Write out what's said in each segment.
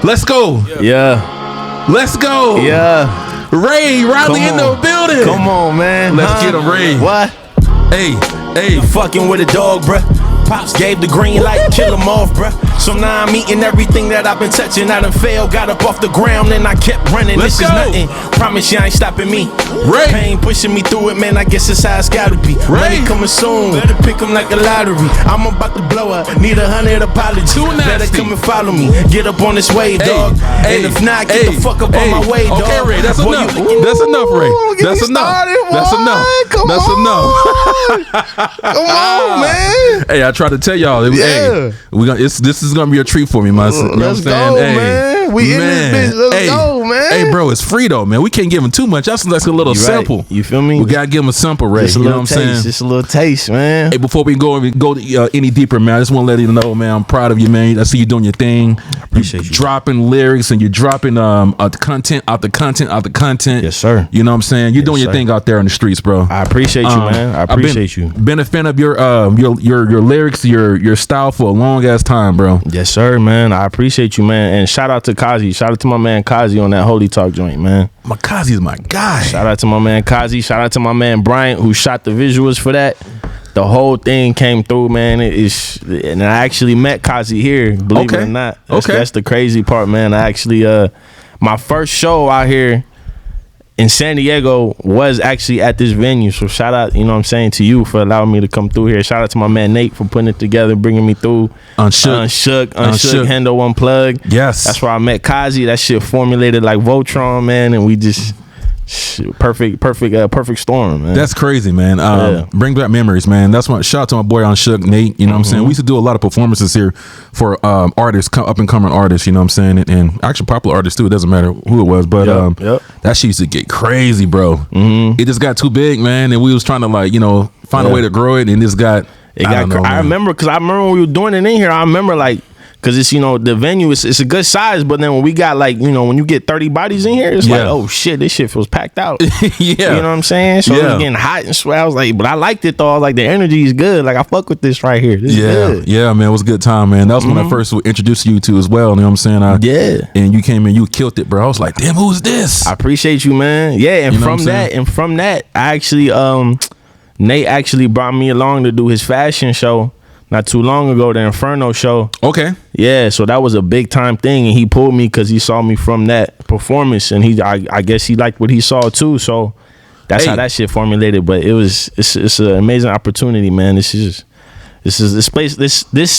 Let's go. Yeah. Let's go. Yeah. Ray Riley in the building. Come on, man. Let's get him, Ray. What? Hey. You fucking with a dog, bruh. Pops gave the green light, kill him off, bruh. So now I'm eating everything that I've been touching. I done failed, got up off the ground, and I kept running. Let's this go. is nothing. Promise you ain't stopping me. Ray. Pain pushing me through it, man. I guess it's how it's gotta be. Ray. Money coming soon. Better pick him like a lottery. I'm about to blow up. Need 100 apologies. Too nasty. Better come and follow me. Get up on this wave, dog. Hey. And if not, get the fuck up on my way, dog. Okay, Ray. That's Boy, enough. you- That's enough, Ray. Get That's me enough. started, That's boy. enough. Come That's on. enough. Come on, man. Hey, I tried to tell y'all. Yeah. Hey, this is gonna be a treat for me, man. You know what I'm Let's saying? go, Hey, man. We in this bitch. Let's go, man. Hey, bro, it's free though, man. We can't give him too much. That's like a little You right. sample. You feel me? We gotta give him a sample, Ray. Just a You know little what I'm saying? taste. Just a little taste, man. Hey, before we go any deeper, man, I just want to let you know, man, I'm proud of you, man. I see you doing your thing. I appreciate you. Dropping lyrics and you're dropping content out the content. Yes, sir. You know what I'm saying? You're doing your sir. thing out there in the streets, bro. I appreciate you, man. I appreciate you. Been a fan of your lyrics, your style for a long ass time, bro. Yes, sir, man. I appreciate you, man. And shout out to Kazi. Shout out to my man Kazi on that Holy Talk joint, man. Makazi is my guy. Shout out to my man Kazi. Shout out to my man Bryant who shot the visuals for that. The whole thing came through, man. And I actually met Kazi here, believe it or not. That's the crazy part, man. I actually my first show out here in San Diego was actually at this venue. So shout out, you know what I'm saying, to you for allowing me to come through here. Shout out to my man Nate for putting it together, bringing me through. Unplugged Hendo Unplugged. Yes. That's where I met Kazi. That shit formulated like Voltron, man, and we just perfect storm, man. That's crazy, man. Bring back memories, man. That's what. Shout out to my boy Unplugged, Nate. You know what I'm saying? We used to do a lot of performances here for artists, up and coming artists. You know what I'm saying? And actually popular artists too. It doesn't matter who it was, but that shit used to get crazy, bro. It just got too big, man, and we was trying to find a way to grow it, and this got. I remember when we were doing it in here. I remember because it's, the venue it's a good size, but then when we got when you get 30 bodies in here, it's like, oh shit, this shit feels packed out. Yeah, you know what I'm saying? So it was getting hot and sweat. I was like, but I liked it though. I was like, the energy is good. Like I fuck with this right here. This is good. Yeah, man, it was a good time, man. That was when I first introduced you to as well. You know what I'm saying? And you came in, you killed it, bro. I was like, damn, who's this? I appreciate you, man. Yeah, and from that, I actually Nate actually brought me along to do his fashion show. Not too long ago, the Inferno show. Okay. Yeah, so that was a big time thing, and he pulled me because he saw me from that performance, and I guess he liked what he saw too. So that's how that shit formulated. But it's an amazing opportunity, man. This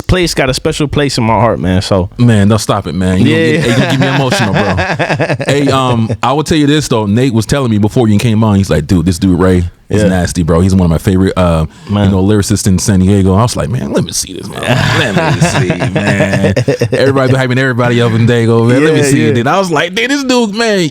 place got a special place in my heart, man. So man, don't stop it, man. You gonna get me emotional, bro. Hey, I will tell you this though. Nate was telling me before you came on. He's like, dude, this dude Ray is nasty, bro. He's one of my favorite, lyricists in San Diego. I was like, man, let me see this, man. Let me see, man. Everybody hyping everybody up in Dago, man. Let me see it. And I was like, dude, this dude, man,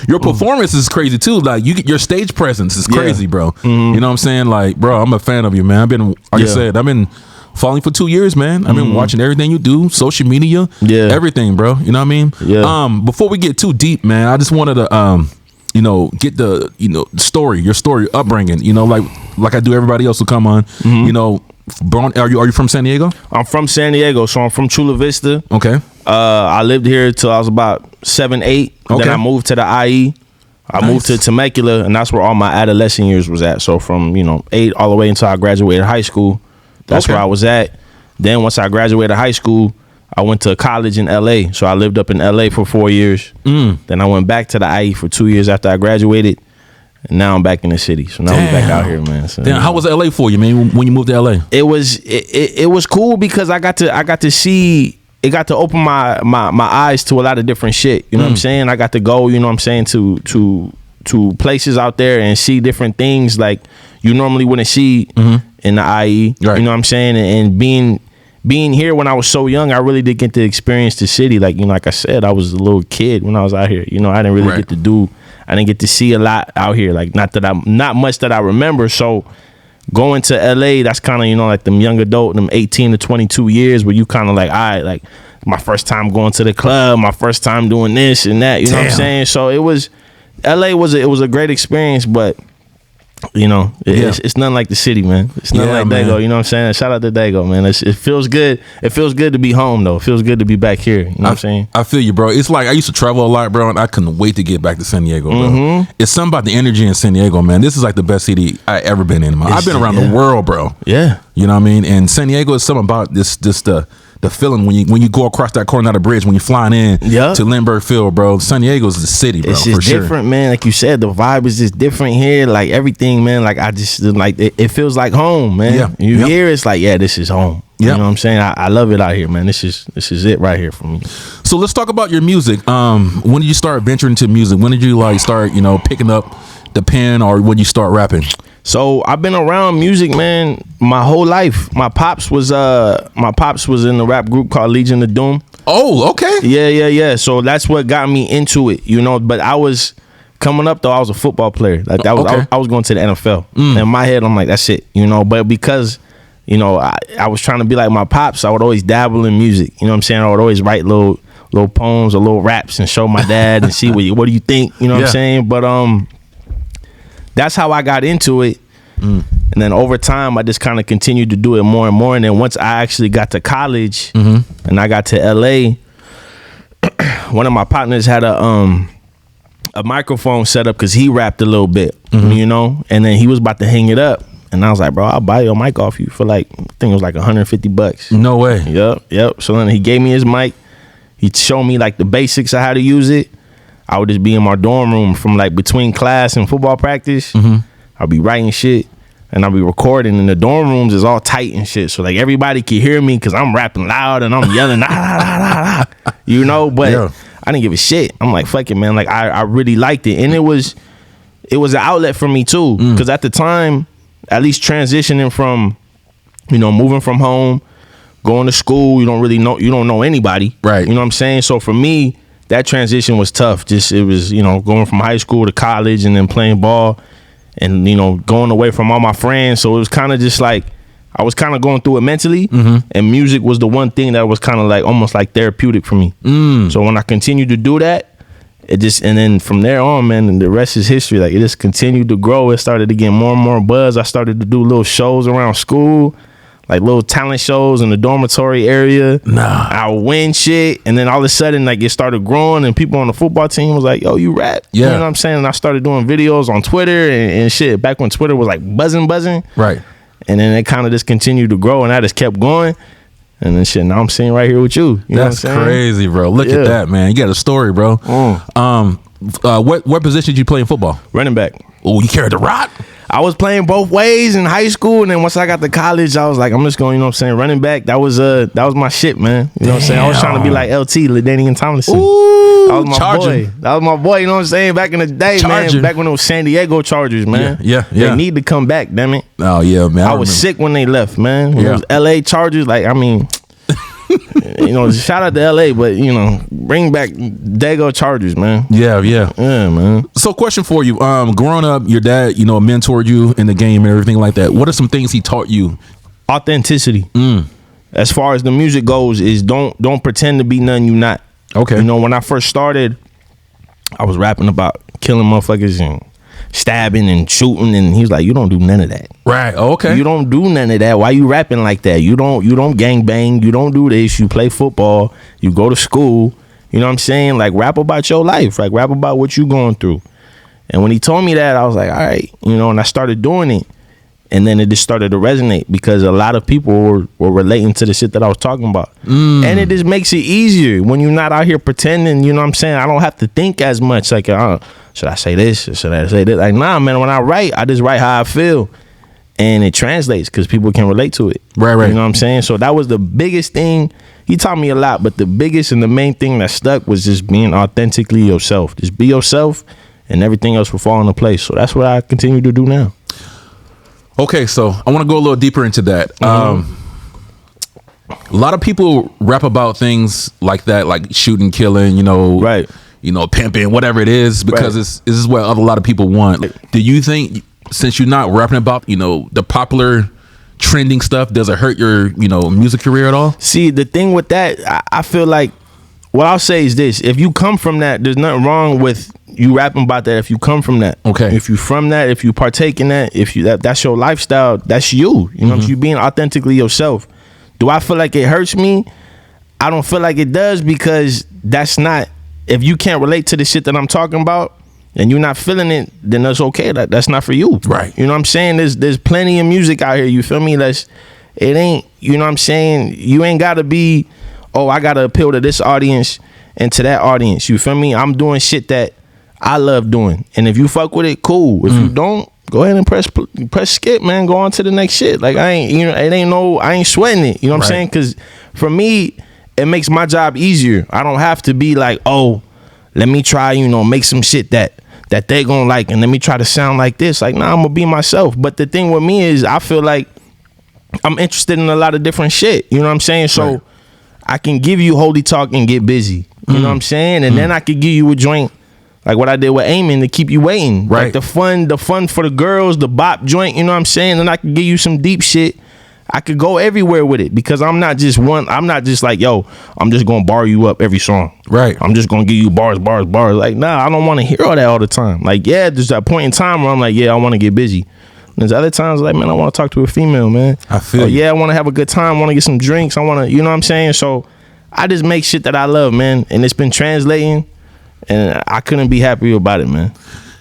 your performance is crazy too. Like your stage presence is crazy, bro. You know what I'm saying? Like, bro, I'm a fan of you, man. I've been, like I said, I've been following for 2 years, man. I've been watching everything you do, social media, everything, bro. You know what I mean? Yeah. Before we get too deep, man, I just wanted to get the your story, upbringing, like I do everybody else who come on. Are you from San Diego? I'm from San Diego, so I'm from Chula Vista. Okay. I lived here till I was about 7, 8. Okay. Then I moved to the IE. I moved to Temecula, and that's where all my adolescent years was at. So from 8 all the way until I graduated high school. That's where I was at. Then once I graduated high school, I went to college in LA. So I lived up in LA for 4 years. Then I went back to the IE for 2 years after I graduated. And now I'm back in the city. So now we're back out here, man. So, how was LA for you, man, when you moved to LA? It was cool because I got to see, it got to open my eyes to a lot of different shit. You know what I'm saying? I got to go, you know what I'm saying, to places out there and see different things like you normally wouldn't see in the IE. Right. You know what I'm saying? And being here when I was so young, I really did get to experience the city. Like, like I said, I was a little kid when I was out here. I didn't really I didn't get to see a lot out here. Like, not much that I remember. So going to LA, that's kind of, like them young adult, them 18 to 22 years where you kind of like, all right, like my first time going to the club, my first time doing this and that, you know what I'm saying? So LA was a great experience, but You know, it's nothing like the city, man. It's nothing like Dago. You know what I'm saying? Shout out to Dago, man. It feels good. It feels good to be home, though. It feels good to be back here. You know what I'm saying? I feel you, bro. It's like I used to travel a lot, bro, and I couldn't wait to get back to San Diego, bro. It's something about the energy in San Diego, man. This is like the best city I ever been in, man. I've been around the world, bro. Yeah. You know what I mean? And San Diego is something about this the feeling when you go across that Coronado Bridge when you're flying in to Lindbergh Field, bro. San Diego is the city, bro. It's just different, man. Like you said, the vibe is just different here. Like everything, man. Like I just like it feels like home, man. Yeah. You hear it's like, this is home. You know what I'm saying? I love it out here, man. This is it right here for me. So let's talk about your music. When did you start venturing into music? When did you like start, picking up the pen, or when you start rapping? So I've been around music, man, my whole life. My pops was in the rap group called Legion of Doom. Oh, okay. Yeah. So that's what got me into it, But I was coming up though. I was a football player. Like that was I was going to the NFL. In my head, I'm like, that's it, But because I was trying to be like my pops, I would always dabble in music. You know what I'm saying? I would always write little poems or little raps and show my dad and see what do you think? You know what I'm saying? But that's how I got into it. And then over time, I just kind of continued to do it more and more. And then once I actually got to college and I got to LA, one of my partners had a microphone set up because he rapped a little bit, and then he was about to hang it up. And I was like, bro, I'll buy your mic off you for like, I think it was like $150. No way. Yep. So then he gave me his mic. He showed me like the basics of how to use it. I would just be in my dorm room from like between class and football practice. I'll be writing shit and I'll be recording, and the dorm rooms is all tight and shit. So like everybody can hear me because I'm rapping loud and I'm yelling, but I didn't give a shit. I'm like, fuck it, man. Like I really liked it. And it was an outlet for me too. Because at the time, at least transitioning from, moving from home, going to school, you don't know anybody. Right. You know what I'm saying? So for me, that transition was tough. It was, going from high school to college and then playing ball and, going away from all my friends. So it was kind of just like, I was kind of going through it mentally, and music was the one thing that was kind of like almost like therapeutic for me. So when I continued to do that, and then from there on, man, and the rest is history. Like it just continued to grow. It started to get more and more buzz. I started to do little shows around school, like little talent shows in the dormitory area. I would win shit, and then all of a sudden, like it started growing, and people on the football team was like, "Yo, you rap?" Yeah. You know what I'm saying? And I started doing videos on Twitter and shit. Back when Twitter was like buzzing, right? And then it kind of just continued to grow, and I just kept going. And then shit, now I'm sitting right here with you. That's crazy, bro. Look at that, man. You got a story, bro. What position did you play in football? Running back. Oh, you carried the rock? I was playing both ways in high school, and then once I got to college, I was like, I'm just going, running back. That was my shit, man. You know what I'm saying? I was trying to be like LT, LaDainian Tomlinson. Ooh, that was my boy. That was my boy, you know what I'm saying? Back in the day, man. Back when it was San Diego Chargers, man. Yeah. They need to come back, damn it. Oh, yeah, man. I was sick when they left, man. When it was LA Chargers, like, I mean... shout out to LA, but bring back Dago Chargers, man. Yeah, man. So, question for you: growing up, your dad, mentored you in the game and everything like that. What are some things he taught you? Authenticity. As far as the music goes, is don't pretend to be nothing you not. Okay. When I first started, I was rapping about killing motherfuckers and stabbing and shooting, and he was like, you don't do none of that. Right. Okay. You don't do none of that. Why you rapping like that? You don't gang bang. You don't do this. You play football. You go to school. You know what I'm saying? Like, rap about your life. Like, rap about what you going through. And when he told me that, I was like, all right. And I started doing it. And then it just started to resonate because a lot of people were relating to the shit that I was talking about. And it just makes it easier when you're not out here pretending, you know what I'm saying? I don't have to think as much. Like, should I say this? Should I say this? Like, nah, man, when I write, I just write how I feel. And it translates because people can relate to it. Right. You know what I'm saying? So that was the biggest thing. He taught me a lot, but the biggest and the main thing that stuck was just being authentically yourself. Just be yourself and everything else will fall into place. So that's what I continue to do now. Okay, so I want to go a little deeper into that. A lot of people rap about things like that, like shooting, killing, right? Pimping, whatever it is, because this is what a lot of people want. Do you think, since you're not rapping about, the popular trending stuff, does it hurt your, music career at all? See, the thing with that, I feel like what I'll say is this: if you come from that, there's nothing wrong with you rapping about that. If you come from that, okay. If you from that, if you partake in that, if you that's your lifestyle, that's you. You know, you being authentically yourself. Do I feel like it hurts me? I don't feel like it does, because that's not. If you can't relate to the shit that I'm talking about and you're not feeling it, then that's okay. That's not for you, right? You know what I'm saying? There's plenty of music out here. You feel me? It ain't. You know what I'm saying? You ain't gotta be. Oh, I gotta appeal to this audience and to that audience. You feel me? I'm doing shit that I love doing, and if you fuck with it, cool. If you don't, go ahead and press skip, man. Go on to the next shit. Like I ain't sweating it. You know what I'm saying? Because for me, it makes my job easier. I don't have to be like, oh, let me try, make some shit that they gonna like, and let me try to sound like this. Like, nah, I'm gonna be myself. But the thing with me is, I feel like I'm interested in a lot of different shit. You know what I'm saying? So I can give you holy talk and get busy. You know what I'm saying? And then I could give you a joint like what I did with Aiming to keep you waiting. Right. Like the fun for the girls, the bop joint, you know what I'm saying? And I can give you some deep shit. I could go everywhere with it, because I'm not just like, yo, I'm just gonna bar you up every song. Right. I'm just gonna give you bars. Like, nah, I don't wanna hear all that all the time. Like, yeah, there's that point in time where I'm like, yeah, I wanna get busy. And there's other times like, man, I wanna talk to a female, man. I feel you. Yeah, I wanna have a good time, I wanna get some drinks, I wanna, you know what I'm saying? So I just make shit that I love, man. And it's been translating, and I couldn't be happier about it, man.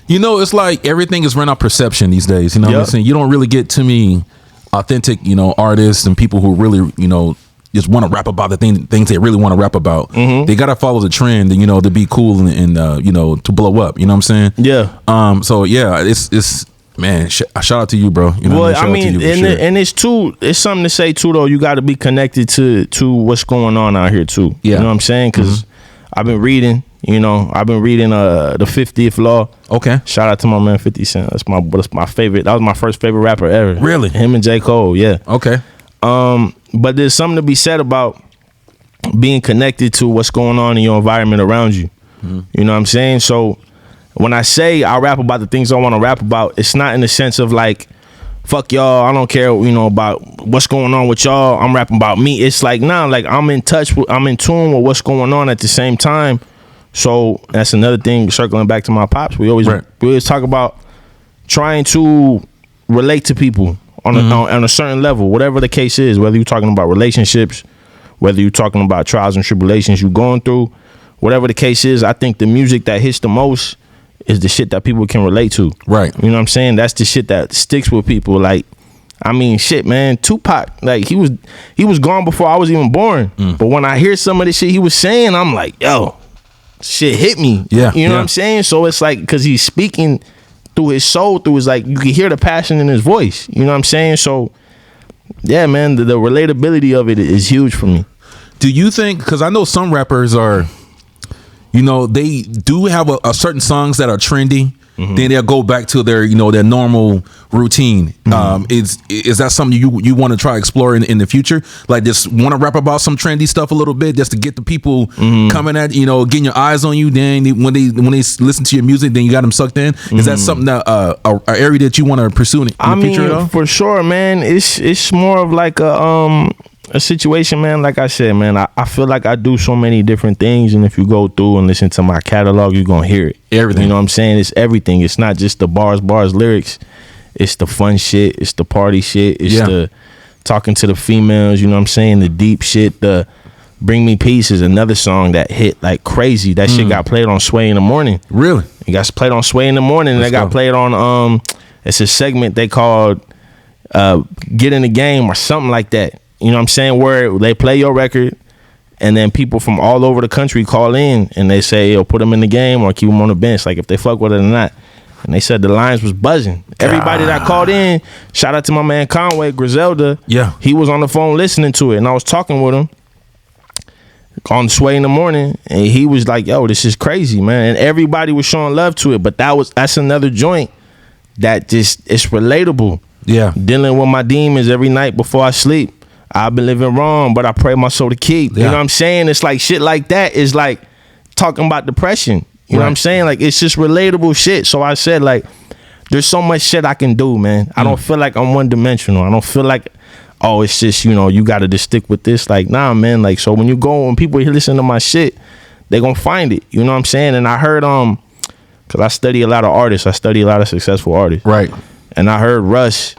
It's like everything is run on perception these days. You know what I'm saying? You don't really get too many authentic, artists and people who really, just want to rap about the things they really want to rap about. They got to follow the trend, and, to be cool and to blow up. You know what I'm saying? Yeah. So yeah, it's man, shout out to you, bro. Well, I mean, and it's something to say too, though. You got to be connected to what's going on out here too. Yeah. You know what I'm saying? Because I've been reading. The 50th Law. Okay. Shout out to my man 50 Cent. That's my favorite. That was my first favorite rapper ever. Really? Him and J. Cole. Yeah. Okay. But there's something to be said about being connected to what's going on in your environment around you. You know what I'm saying? So when I say I rap about the things I want to rap about, it's not in the sense of like, fuck y'all, I don't care, about what's going on with y'all. I'm rapping about me. It's like, nah, like I'm in tune with what's going on at the same time. So that's another thing, circling back to my pops. We always talk about trying to relate to people on a certain level, whatever the case is, whether you're talking about relationships, whether you're talking about trials and tribulations you're going through, whatever the case is. I think the music that hits the most is the shit that people can relate to. Right. You know what I'm saying? That's the shit that sticks with people. Like, I mean, shit, man, Tupac, like he was gone before I was even born. But when I hear some of the shit he was saying, I'm like, yo, shit hit me. Yeah. You know what I'm saying? So it's like, because he's speaking through his soul, through his, like, you can hear the passion in his voice. You know what I'm saying? So yeah, man, the relatability of it is huge for me. Do you think, because I know some rappers are, they do have a certain songs that are trendy, then they'll go back to their, their normal routine. Is that something you want to try exploring in the future? Like, just want to rap about some trendy stuff a little bit, just to get the people coming at, getting your eyes on you. Then when they listen to your music, then you got them sucked in. Is that something that a area that you want to pursue in the future at all? For sure, man. It's more of like a situation, man. Like I said, man, I feel like I do so many different things, and if you go through and listen to my catalog, you're gonna hear it. Everything. You know what I'm saying? It's everything. It's not just the bars lyrics. It's the fun shit. It's the party shit. It's the talking to the females. You know what I'm saying? The deep shit. The Bring Me Peace is another song that hit like crazy. That shit got played on Sway in the Morning. Really? It got played on Sway in the Morning. And it got played on it's a segment they called Get in the Game or something like that. You know what I'm saying? Where they play your record, and then people from all over the country call in and they say, yo, put them in the game or keep them on the bench, like if they fuck with it or not. And they said the lines was buzzing. Everybody that called in, shout out to my man Conway, Griselda. Yeah. He was on the phone listening to it, and I was talking with him on Sway in the Morning, and he was like, yo, this is crazy, man. And everybody was showing love to it, but that's another joint that just, it's relatable. Yeah. Dealing with my demons every night before I sleep. I've been living wrong, but I pray my soul to keep. You know what I'm saying? It's like shit like that is like talking about depression. You know what I'm saying? Like, it's just relatable shit. So I said, like, there's so much shit I can do, man. I don't feel like I'm one dimensional. I don't feel like, it's just, you got to just stick with this. Like, nah, man. Like, so when people listen to my shit, they gonna find it. You know what I'm saying? And I heard because I study a lot of artists. I study a lot of successful artists. Right. And I heard Russ.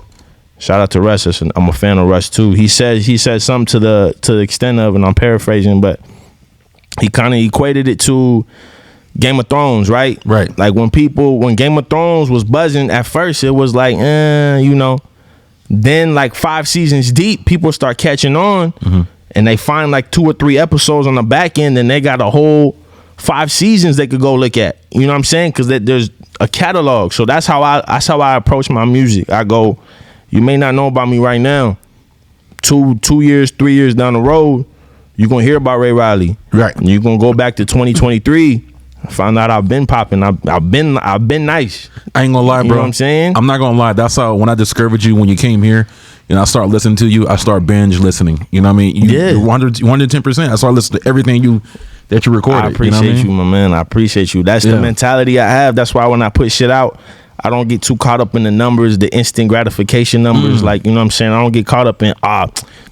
Shout out to Russ. I'm a fan of Russ too. He said something to the extent of, and I'm paraphrasing, but he kind of equated it to Game of Thrones, right? Right. Like when Game of Thrones was buzzing at first, it was like, you know. Then like 5 seasons deep, people start catching on, and they find like 2 or 3 episodes on the back end, and they got a whole 5 seasons they could go look at. You know what I'm saying? Because there's a catalog. So that's how I approach my music. I go, you may not know about me right now. 2 years, 3 years down the road, you're gonna hear about Ray Riley. Right. And you're gonna go back to 2023. Find out I've been popping. I've been nice. I ain't gonna lie, bro. You know what I'm saying? I'm not gonna lie. That's how, when I discovered you when you came here, I start listening to you. I start binge listening. You know what I mean? You're 110%. I start listening to everything that you recorded. I appreciate you, my man. I appreciate you. That's the mentality I have. That's why when I put shit out, I don't get too caught up in the numbers, the instant gratification numbers. Like, you know what I'm saying? I don't get caught up in,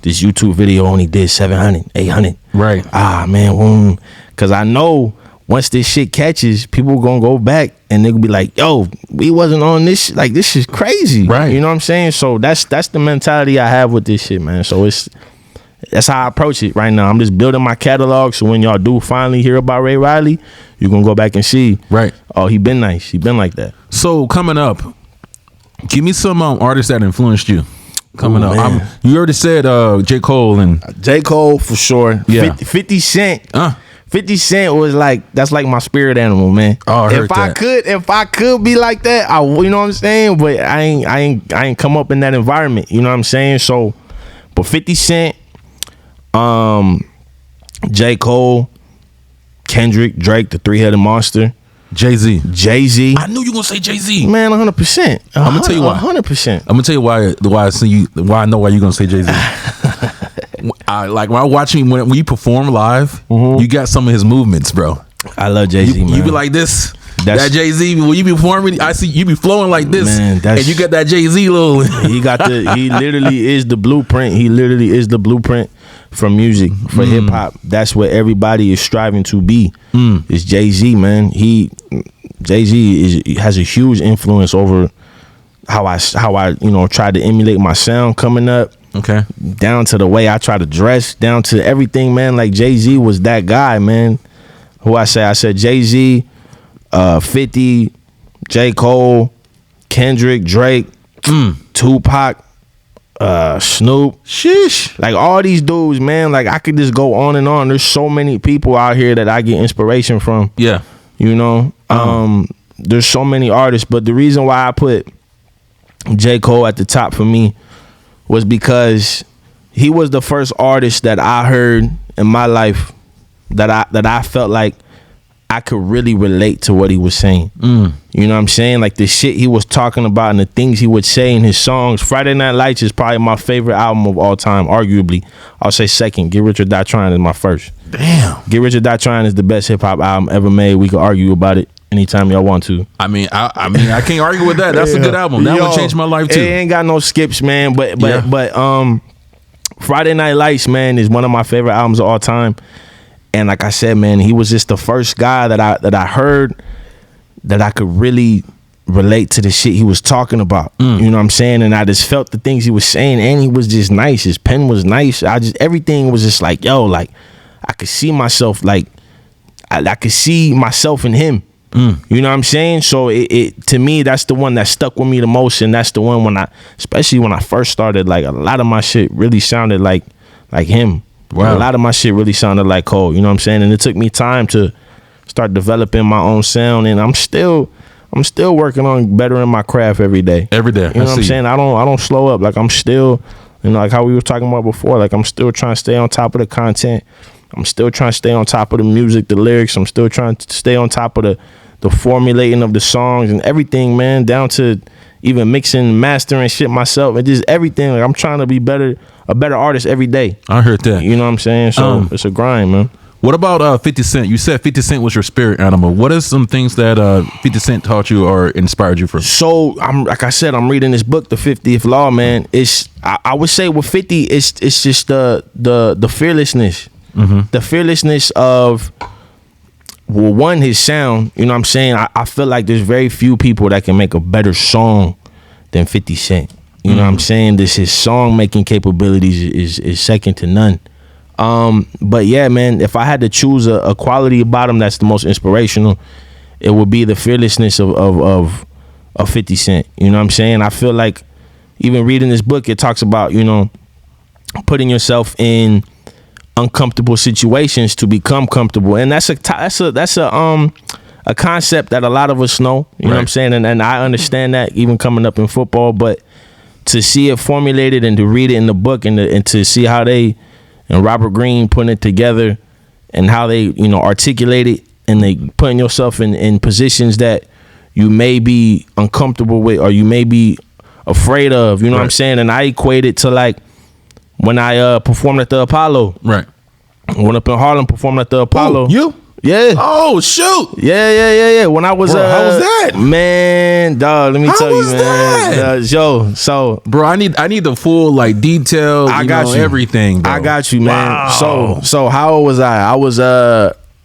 this YouTube video only did 700, 800. Right. Man, because I know once this shit catches, people gonna go back and they gonna be like, yo, we wasn't on this shit. Like, this is crazy. Right. You know what I'm saying? So that's the mentality I have with this shit, man. So that's how I approach it right now. I'm just building my catalog, so when y'all do finally hear about Ray Riley, you're gonna go back and see, right, oh, he been nice. He been like that. So coming up, give me some artists that influenced you. Coming up, man. You already said J. Cole and J. Cole for sure. Yeah. 50 Cent. 50 Cent was like, that's like my spirit animal, man. Oh, I heard that. If I could be like that, you know what I'm saying? But I ain't come up in that environment. You know what I'm saying? So, but 50 Cent, J. Cole, Kendrick, Drake, the 3-headed monster, Jay-Z. I knew you were gonna say Jay-Z. Man, 100%. I'm gonna tell you why. 100%. I'm gonna tell you why I see you. Why I know why you're gonna say Jay-Z. Like when I watch him when you perform live, you got some of his movements, bro. I love Jay-Z, man. You be like this. That Jay-Z, when you be performing, I see you be flowing like this, man, and you got that Jay-Z little. He literally is the blueprint. He literally is the blueprint for music, for hip hop. That's what everybody is striving to be. It's Jay-Z, man. Jay-Z has a huge influence over how I tried to emulate my sound coming up. Okay. Down to the way I try to dress, down to everything, man. Like Jay-Z was that guy, man. Who I said Jay-Z, 50, J. Cole, Kendrick, Drake, Tupac, Snoop. Sheesh. Like all these dudes, man. Like I could just go on and on. There's so many people out here that I get inspiration from. Yeah. You know? There's so many artists, but the reason why I put J. Cole at the top for me was because he was the first artist that I heard in my life that I felt like I could really relate to what he was saying. You know what I'm saying? Like the shit he was talking about and the things he would say in his songs. Friday Night Lights is probably my favorite album of all time, arguably. I'll say second. Get Rich or Die Trying is my first. Damn. Get Rich or Die Trying is the best hip hop album ever made. We could argue about it anytime y'all want to. I mean, I can't argue with that. That's a good album. That one changed my life too. It ain't got no skips, man. But Friday Night Lights, man, is one of my favorite albums of all time. And like I said, man, he was just the first guy that I heard that I could really relate to the shit he was talking about. You know what I'm saying? And I just felt the things he was saying, and he was just nice. His pen was nice. Everything was just like, yo, like I could see myself, like I could see myself in him. You know what I'm saying? So it to me, that's the one that stuck with me the most, and that's the one especially when I first started, like a lot of my shit really sounded like him. Wow. A lot of my shit really sounded like Cole, you know what I'm saying? And it took me time to start developing my own sound, and I'm still working on bettering my craft every day. Every day. You know what I'm saying? I don't slow up. Like I'm still, like how we were talking about before, like I'm still trying to stay on top of the content. I'm still trying to stay on top of the music, the lyrics. I'm still trying to stay on top of the formulating of the songs and everything, man, down to even mixing, mastering shit myself, and just everything. Like I'm trying to be a better artist every day. I heard that. You know what I'm saying? So it's a grind, man. What about 50 Cent? You said 50 Cent was your spirit animal. What are some things that 50 Cent taught you or inspired you from? So like I said, I'm reading this book, The 50th Law, man. I would say with 50, it's just the fearlessness. The fearlessness of well, one, his sound, you know what I'm saying? I feel like there's very few people that can make a better song than 50 Cent. You know what I'm saying? His song making capabilities is second to none. But yeah, man, if I had to choose a quality about him that's the most inspirational, it would be the fearlessness of 50 Cent. You know what I'm saying? I feel like even reading this book, it talks about, you know, putting yourself in uncomfortable situations to become comfortable, and that's a concept that a lot of us know. You know what I'm saying? And I understand that even coming up in football, but to see it formulated and to read it in the book and to see how they and Robert Greene putting it together and how they, you know, articulate it, and they putting yourself in positions that you may be uncomfortable with or you may be afraid of, you know what I'm saying? And I equate it to like when I performed at the Apollo. Right. I went up in Harlem, performed at the Apollo. Ooh, you? Yeah. Oh, shoot. Yeah. When I was bro, how was that? Man, dog, let me tell you, man. That? So bro, I need the full like detail, I got you. Everything, bro. I got you, man. Wow. So how old was I?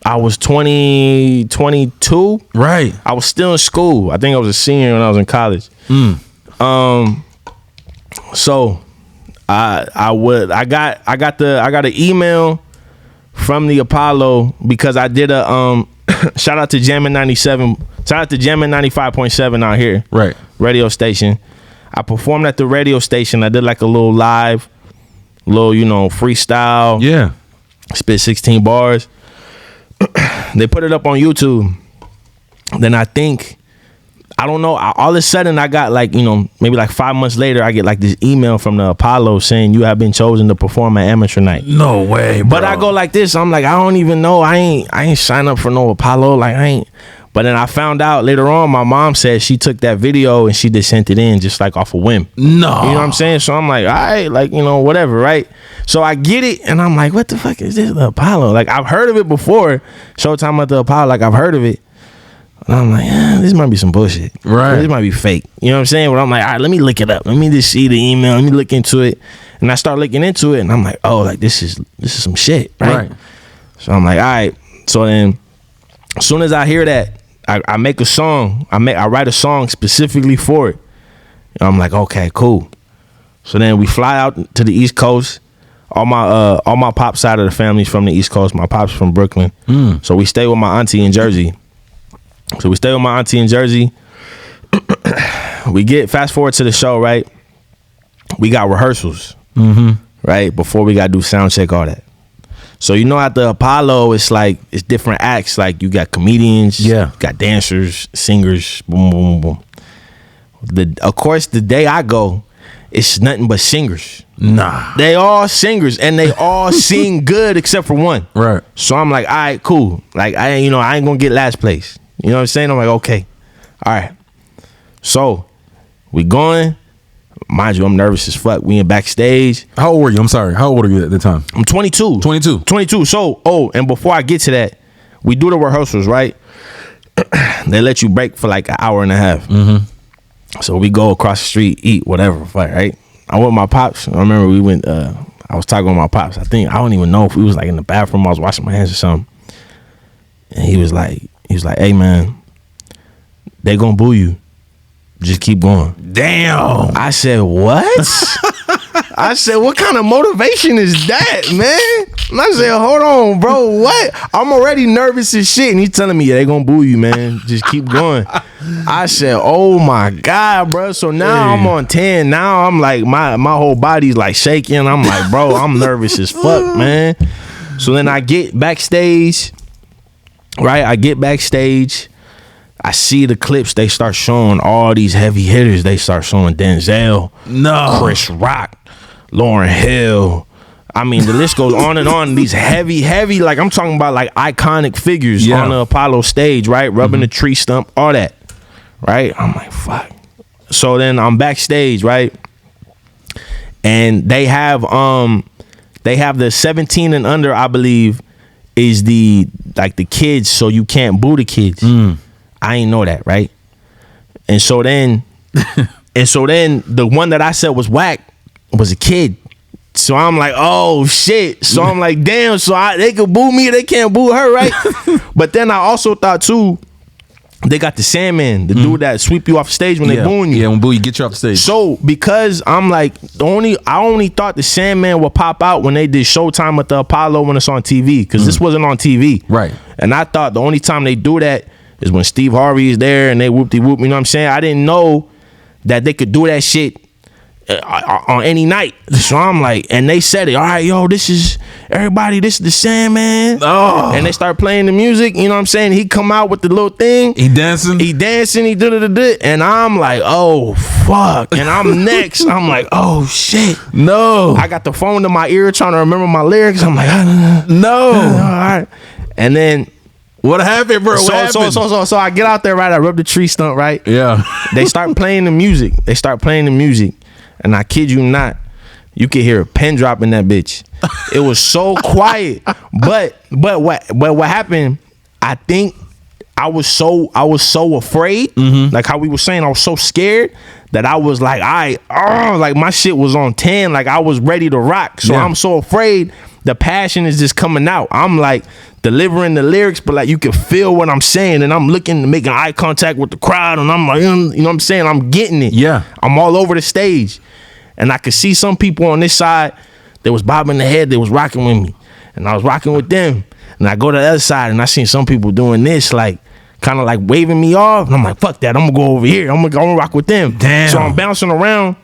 I was 22. Right. I was still in school. I think I was a senior when I was in college. So I got an email from the Apollo because I did a shout out to Jammin' 97, shout out to Jammin' 95.7 out here. Right. Radio station. I performed at the radio station. I did like a little live, you know, freestyle. Yeah. Spit 16 bars. They put it up on YouTube. Then I don't know, all of a sudden I got like, you know, maybe like 5 months later, I get like this email from the Apollo saying you have been chosen to perform at amateur night. No way, bro. But I go like this, I'm like, I don't even know. I ain't signed up for no Apollo. Like I ain't. But then I found out later on, my mom said she took that video and she just sent it in just like off a whim. No. You know what I'm saying? So I'm like, all right, like, you know, whatever, right? So I get it and I'm like, what the fuck is this, the Apollo? Like I've heard of it before. Showtime at the Apollo, like I've heard of it. And I'm like, this might be some bullshit. Right. This might be fake. You know what I'm saying? But I'm like, all right, let me look it up. Let me just see the email. Let me look into it. And I start looking into it and I'm like, oh, like this is some shit, right? So I'm like, all right. So then as soon as I hear that, I make a song. I write a song specifically for it. And I'm like, okay, cool. So then we fly out to the East Coast. All my pop side of the family's from the East Coast. My pop's from Brooklyn. So we stay with my auntie in Jersey. We get fast forward to the show, right? We got rehearsals, right? Before we got to do sound check, all that. So you know, at the Apollo, it's like it's different acts. Like you got comedians, you got dancers, singers, boom, boom, boom. Of course, the day I go, it's nothing but singers. Nah, they all singers and they all sing good except for one. Right. So I'm like, all right, cool. Like I ain't gonna get last place. You know what I'm saying? I'm like, okay, all right. So we going. Mind you, I'm nervous as fuck. We in backstage. How old were you? I'm sorry. How old were you at the time? I'm 22. 22. So, and before I get to that, we do the rehearsals, right? They let you break for like an hour and a half. So we go across the street, eat, whatever, right? I went with my pops. I remember we went, I was talking with my pops. I don't even know if we was like in the bathroom. I was washing my hands or something. And he was like, hey man, they gonna boo you. Just keep going. Damn. I said, what? I said, what kind of motivation is that, man? And I said, hold on, bro, what? I'm already nervous as shit. And he's telling me, they gonna boo you, man. Just keep going. I said, oh my God, bro. So now I'm on 10. Now I'm like, my whole body's like shaking. I'm like, bro, I'm nervous as fuck, man. So then I get backstage, right? I see the clips. They start showing all these heavy hitters. They start showing Denzel, Chris Rock, Lauryn Hill. I mean, the list goes on and on. These heavy, like I'm talking about like iconic figures on the Apollo stage, right? Rubbing the tree stump, all that, right? I'm like, fuck. So then I'm backstage, right? And they have the 17 and under, I believe, is the kids, so you can't boo the kids. I ain't know that, right? And so then the one that I said was whack was a kid So I'm like, oh shit. So I'm like, damn. So they could boo me, they can't boo her, right? But then I also thought too, they got the Sandman, the dude that sweep you off stage when they booing you. Yeah, when boo you, get you off the stage. So because I'm like, I only thought the Sandman would pop out when they did Showtime at the Apollo when it's on TV, because this wasn't on TV. Right. And I thought the only time they do that is when Steve Harvey is there and they whoop-de-whoop, you know what I'm saying? I didn't know that they could do that shit on any night. So I'm like, and they said it, all right, yo, this is everybody, this is the Sandman. Oh. And they start playing the music, you know what I'm saying? He come out with the little thing. He dancing, he da-da-da-da. And I'm like, oh, fuck. And I'm next. I'm like, oh, shit. No. I got the phone to my ear trying to remember my lyrics. I'm like, no. All right. And then, what happened, bro? What happened? So I get out there, right? I rub the tree stump, right? Yeah. They start playing the music. And I kid you not, you could hear a pin drop in that bitch. It was so quiet. But what happened? I think I was so afraid. Like how we were saying, I was so scared that I was like, like my shit was on 10. Like I was ready to rock. So I'm so afraid. The passion is just coming out. I'm like delivering the lyrics, but like you can feel what I'm saying, and I'm making eye contact with the crowd, and I'm like, you know what I'm saying? I'm getting it. Yeah. I'm all over the stage, and I could see some people on this side that was bobbing their head, they was rocking with me, and I was rocking with them. And I go to the other side, and I seen some people doing this, like kind of like waving me off, and I'm like, fuck that, I'm gonna go over here. I'm gonna rock with them. Damn. So I'm bouncing around,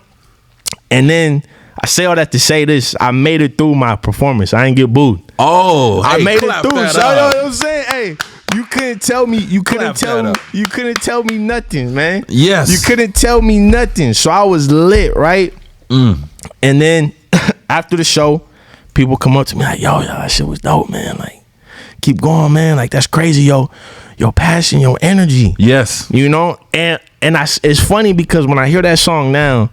and then I say all that to say this: I made it through my performance. I ain't get booed. Oh, I made it through. So, you know what up. I'm saying? Hey, you couldn't tell me. You couldn't tell me nothing, man. Yes. You couldn't tell me nothing. So I was lit, right? And then after the show, people come up to me like, yo, that shit was dope, man. Like, keep going, man. Like, that's crazy, yo. Your passion, your energy. Yes. You know? And it's funny because when I hear that song now,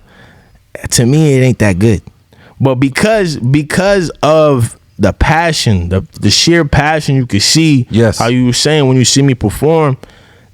to me, it ain't that good. But because of the passion, the sheer passion you could see, yes, how you were saying when you see me perform,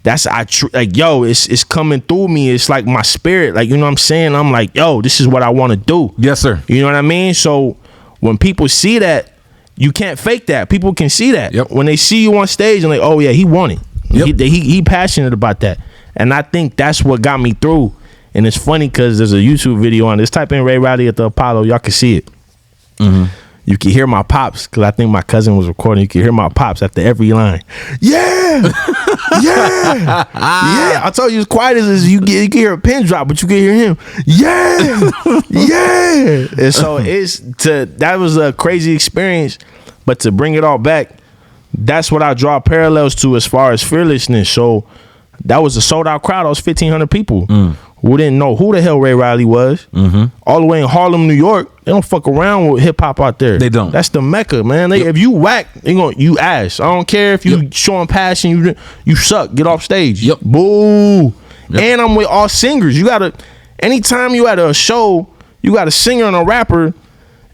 that's like, yo, it's coming through me. It's like my spirit, like, you know what I'm saying? I'm like, yo, this is what I want to do. Yes, sir. You know what I mean? So when people see that, you can't fake that. People can see that. Yep. When they see you on stage and like, oh yeah, he want it. Yep. He passionate about that. And I think that's what got me through. And it's funny because there's a YouTube video on this. Type in Ray Riley at the Apollo. Y'all can see it. You can hear my pops, because I think my cousin was recording. You can hear my pops after every line. Yeah. Yeah. Yeah. I told you, as quiet as you can hear a pin drop, but you can hear him. Yeah. Yeah. And so that was a crazy experience. But to bring it all back, that's what I draw parallels to as far as fearlessness. So that was a sold out crowd. That was 1,500 people who didn't know who the hell Ray Riley was. All the way in Harlem, New York. They don't fuck around with hip hop out there. They don't. That's the Mecca, man. If you whack, you ass. I don't care if you showing passion. You suck. Get off stage. Yep. Boo. Yep. And I'm with all singers. You gotta. Anytime you at a show, you got a singer and a rapper.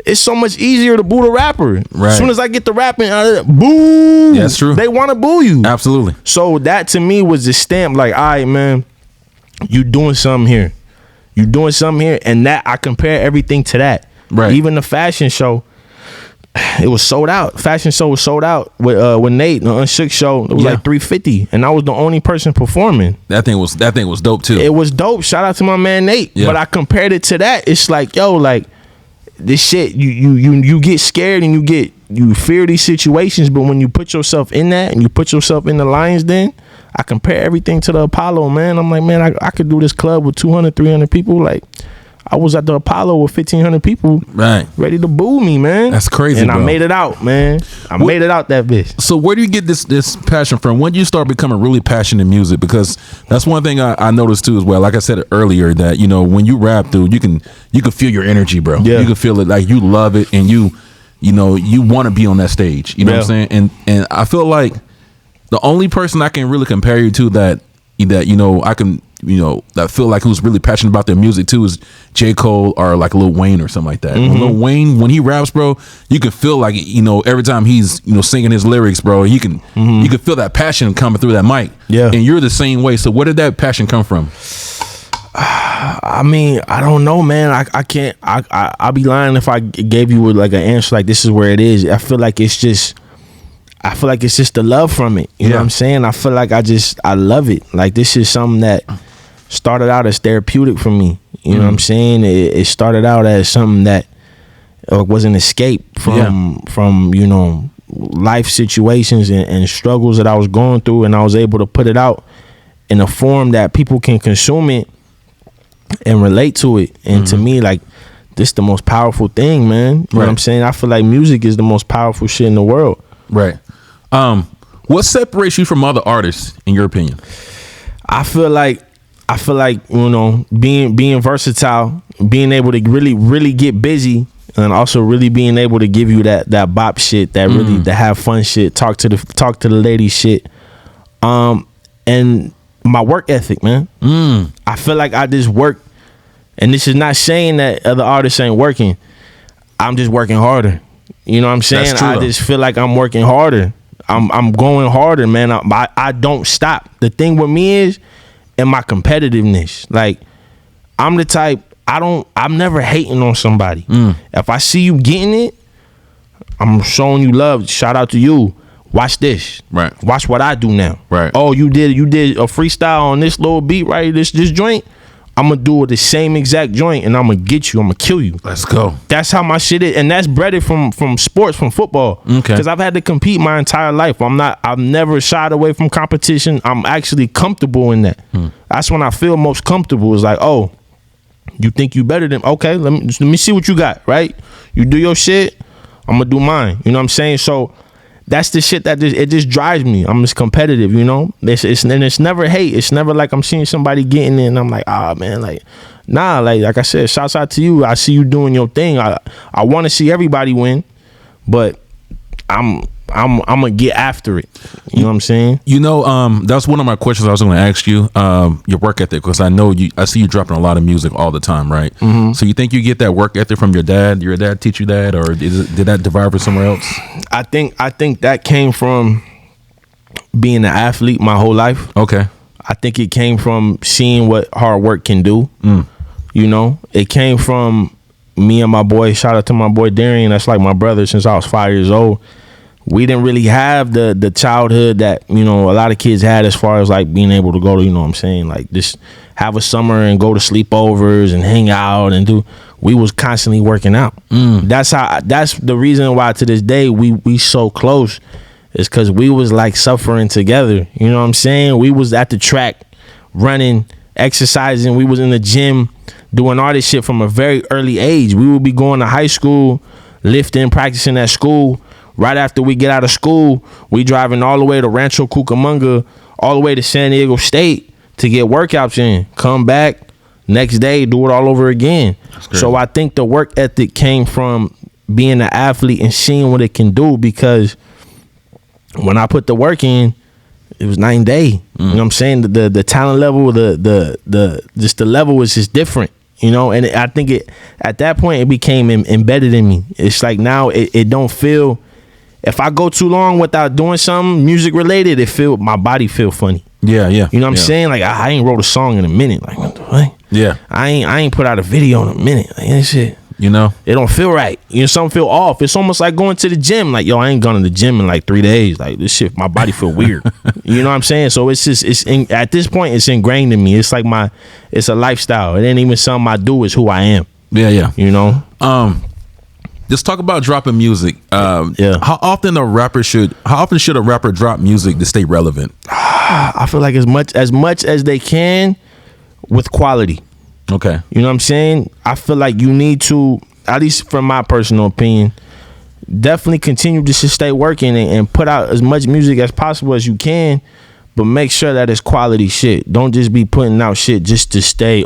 It's so much easier to boo the rapper. Right. As soon as I get the rapping, boo. Yeah, that's true. They want to boo you. Absolutely. So that to me was the stamp. Like, all right, man, you doing something here. You doing something here, and that I compare everything to that. Right. Even the fashion show, it was sold out. Fashion show was sold out with Nate, the Unshook show. It was like 350, and I was the only person performing. That thing was dope too. It was dope. Shout out to my man Nate. Yeah. But I compared it to that. It's like, yo, like this shit. You get scared and you fear these situations, but when you put yourself in that and you put yourself in the lion's den, I compare everything to the Apollo, man. I'm like, man, I could do this club with 200, 300 people. Like, I was at the Apollo with 1,500 people, right, ready to boo me, man. That's crazy, and bro. I made it out, man. I made it out that bitch. So where do you get this passion from? When do you start becoming really passionate in music? Because that's one thing I noticed too as well. Like I said earlier, that when you rap, dude, you can feel your energy, bro. Yeah. You can feel it, like you love it, and you want to be on that stage. You know what I'm saying? And I feel like the only person I can really compare you to that I can that feel like who's really passionate about their music too is J. Cole or like Lil Wayne or something like that. Lil Wayne, when he raps, bro, you can feel like every time he's singing his lyrics, bro, you can feel that passion coming through that mic. Yeah. And you're the same way. So where did that passion come from? I mean, I don't know, man. I can't. I'll be lying if I gave you like an answer like this is where it is. I feel like it's just the love from it. You know what I'm saying? I feel like I love it. Like this is something that started out as therapeutic for me. You know what I'm saying? It started out as something that was an escape from you know, life situations and struggles that I was going through, and I was able to put it out in a form that people can consume it and relate to it. And to me, like, this the most powerful thing, man. You know what I'm saying? I feel like music is the most powerful shit in the world. Right. What separates you from other artists, in your opinion? I feel like, you know, being versatile, being able to really get busy, and also really being able to give you that bop shit, that really the have fun shit, talk to the ladies shit, and my work ethic, man. I feel like I just work, and this is not saying that other artists ain't working. I'm just working harder. You know what I'm saying? That's true, I just feel like I'm working harder. I'm going harder, man. I don't stop. The thing with me is, and my competitiveness. Like, I'm the type, I'm never hating on somebody. If I see you getting it, I'm showing you love. Shout out to you. Watch this. Right. Watch what I do now. Right. Oh, you did a freestyle on this little beat, right? This joint. I'm gonna do the same exact joint, and I'm gonna get you. I'm gonna kill you. Let's go. That's how my shit is, and that's bred from sports, from football. Okay. Because I've had to compete my entire life. I've never shied away from competition. I'm actually comfortable in that. That's when I feel most comfortable. Is like, oh, you think you better than? Okay, let me see what you got. Right? You do your shit. I'm gonna do mine. You know what I'm saying? So that's the shit that it just drives me. I'm just competitive, you know. It's never hate. It's never like I'm seeing somebody getting it and I'm like, man, like, nah, like I said, shouts out to you. I see you doing your thing. I want to see everybody win, but I'm gonna get after it. You know what I'm saying? You know, that's one of my questions I was going to ask you. Your work ethic, because I see you dropping a lot of music all the time, right? So you think you get that work ethic from your dad? Your dad teach you that, or did that derive from somewhere else? I think that came from being an athlete my whole life. Okay. I think it came from seeing what hard work can do. You know, it came from me and my boy. Shout out to my boy Darian. That's like my brother since I was 5 years old. We didn't really have the childhood that, you know, a lot of kids had, as far as like being able to go to, you know what I'm saying, like just have a summer and go to sleepovers and hang out and do. We was constantly working out. That's the reason why to this day we so close, is because we was like suffering together. You know what I'm saying? We was at the track running, exercising. We was in the gym doing all this shit from a very early age. We would be going to high school, lifting, practicing at school. Right after we get out of school, we driving all the way to Rancho Cucamonga, all the way to San Diego State to get workouts in. Come back, next day, do it all over again. So I think the work ethic came from being an athlete and seeing what it can do, because when I put the work in, it was night and day. You know what I'm saying? The talent level, the level was just different. You know, and I think at that point it became embedded in me. It's like now it don't feel. If I go too long without doing something music related, my body feel funny. Yeah. You know what I'm saying? Like I ain't wrote a song in a minute. Like what the fuck? Yeah. I ain't put out a video in a minute. Like that shit. You know, it don't feel right. You know, something feel off. It's almost like going to the gym. Like, yo, I ain't gone to the gym in like 3 days. Like this shit, my body feel weird. You know what I'm saying? So it's just at this point it's ingrained in me. It's like it's a lifestyle. It ain't even something I do. It's who I am. Yeah. You know. Let's talk about dropping music. How often should a rapper drop music to stay relevant? I feel like as much as they can, with quality. Okay. You know what I'm saying? I feel like you need to, at least from my personal opinion, definitely continue to stay working and put out as much music as possible as you can, but make sure that it's quality shit. Don't just be putting out shit just to stay,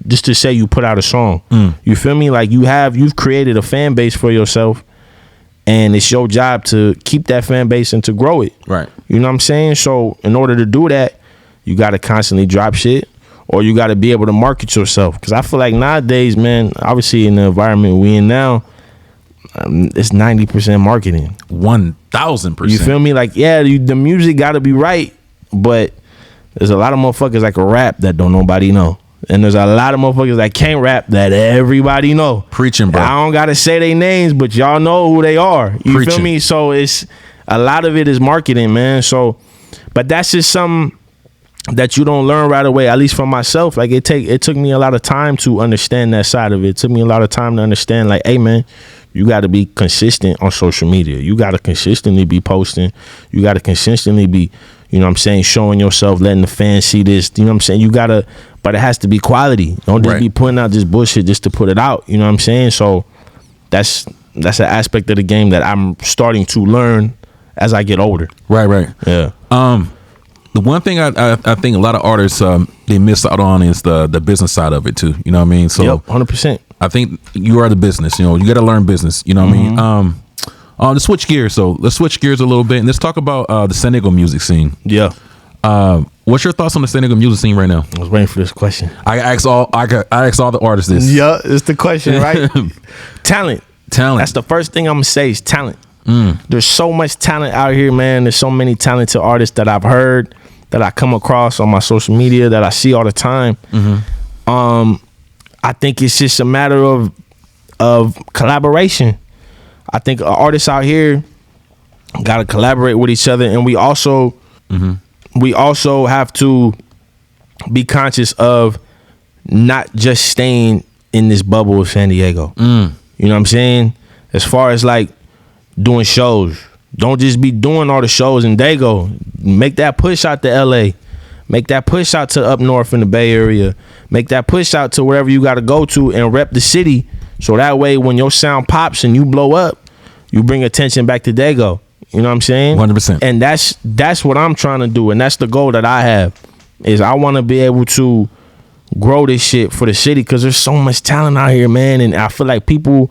just to say you put out a song. You feel me? Like you've created a fan base for yourself, and it's your job to keep that fan base and to grow it. Right. You know what I'm saying? So in order to do that, you got to constantly drop shit, or you got to be able to market yourself. Because I feel like nowadays, man, obviously in the environment we in now, it's 90% marketing. 1,000%. You feel me? Like, yeah, the music got to be right, but there's a lot of motherfuckers that can rap that don't nobody know. And there's a lot of motherfuckers that can't rap that everybody know. Preaching, bro. I don't gotta say their names, but y'all know who they are. You feel me? So it's a lot of it is marketing, man. So, but that's just something that you don't learn right away. At least for myself, like it took me a lot of time to understand that side of it. It took me a lot of time to understand, like, hey, man, you got to be consistent on social media. You got to consistently be posting. You got to consistently be, you know what I'm saying, showing yourself, letting the fans see this. You know what I'm saying? You got to, but it has to be quality. Don't just be putting out this bullshit just to put it out. You know what I'm saying? So that's an aspect of the game that I'm starting to learn as I get older. Right. Yeah. The one thing I think a lot of artists they miss out on is the business side of it too. You know what I mean? So 100%. I think you are the business. You know, you got to learn business. You know what I mean? Let's switch gears. So let's switch gears a little bit and let's talk about the San Diego music scene. Yeah. What's your thoughts on the San Diego music scene right now? I was waiting for this question. I ask all the artists this. Yeah, it's the question, right? Talent. That's the first thing I'm gonna say is talent. There's so much talent out here, man. There's so many talented artists that I've heard, that I come across on my social media, that I see all the time. I think it's just a matter of collaboration. I think artists out here gotta collaborate with each other, and we also have to be conscious of not just staying in this bubble of San Diego. You know what I'm saying? As far as like doing shows, don't just be doing all the shows in Dago. Make that push out to LA. Make that push out to up north in the Bay Area. Make that push out to wherever you got to go to and rep the city. So that way when your sound pops and you blow up, you bring attention back to Dago. You know what I'm saying? 100%. And that's what I'm trying to do. And that's the goal that I have, is I want to be able to grow this shit for the city, because there's so much talent out here, man. And I feel like people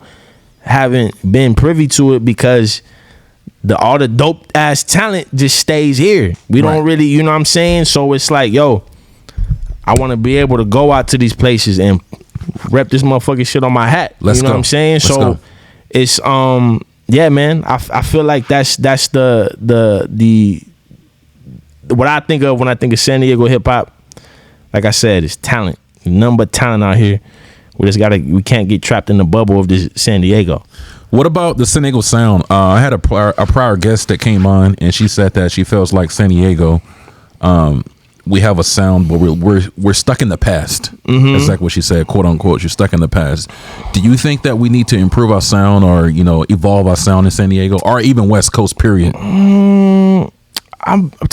haven't been privy to it because all the dope ass talent just stays here. We don't really, you know what I'm saying? So it's like, yo, I want to be able to go out to these places and rep this motherfucking shit on my hat. You know what I'm saying? So it's yeah, man. I feel like that's the what I think of when I think of San Diego hip hop. Like I said, it's talent. Nothing but talent out here. We can't get trapped in the bubble of this San Diego. What about the San Diego sound? I had a prior guest that came on, and she said that she feels like San Diego, we have a sound, but we're stuck in the past. That's like what she said, quote unquote. You're stuck in the past. Do you think that we need to improve our sound, or evolve our sound in San Diego, or even West Coast? Period. To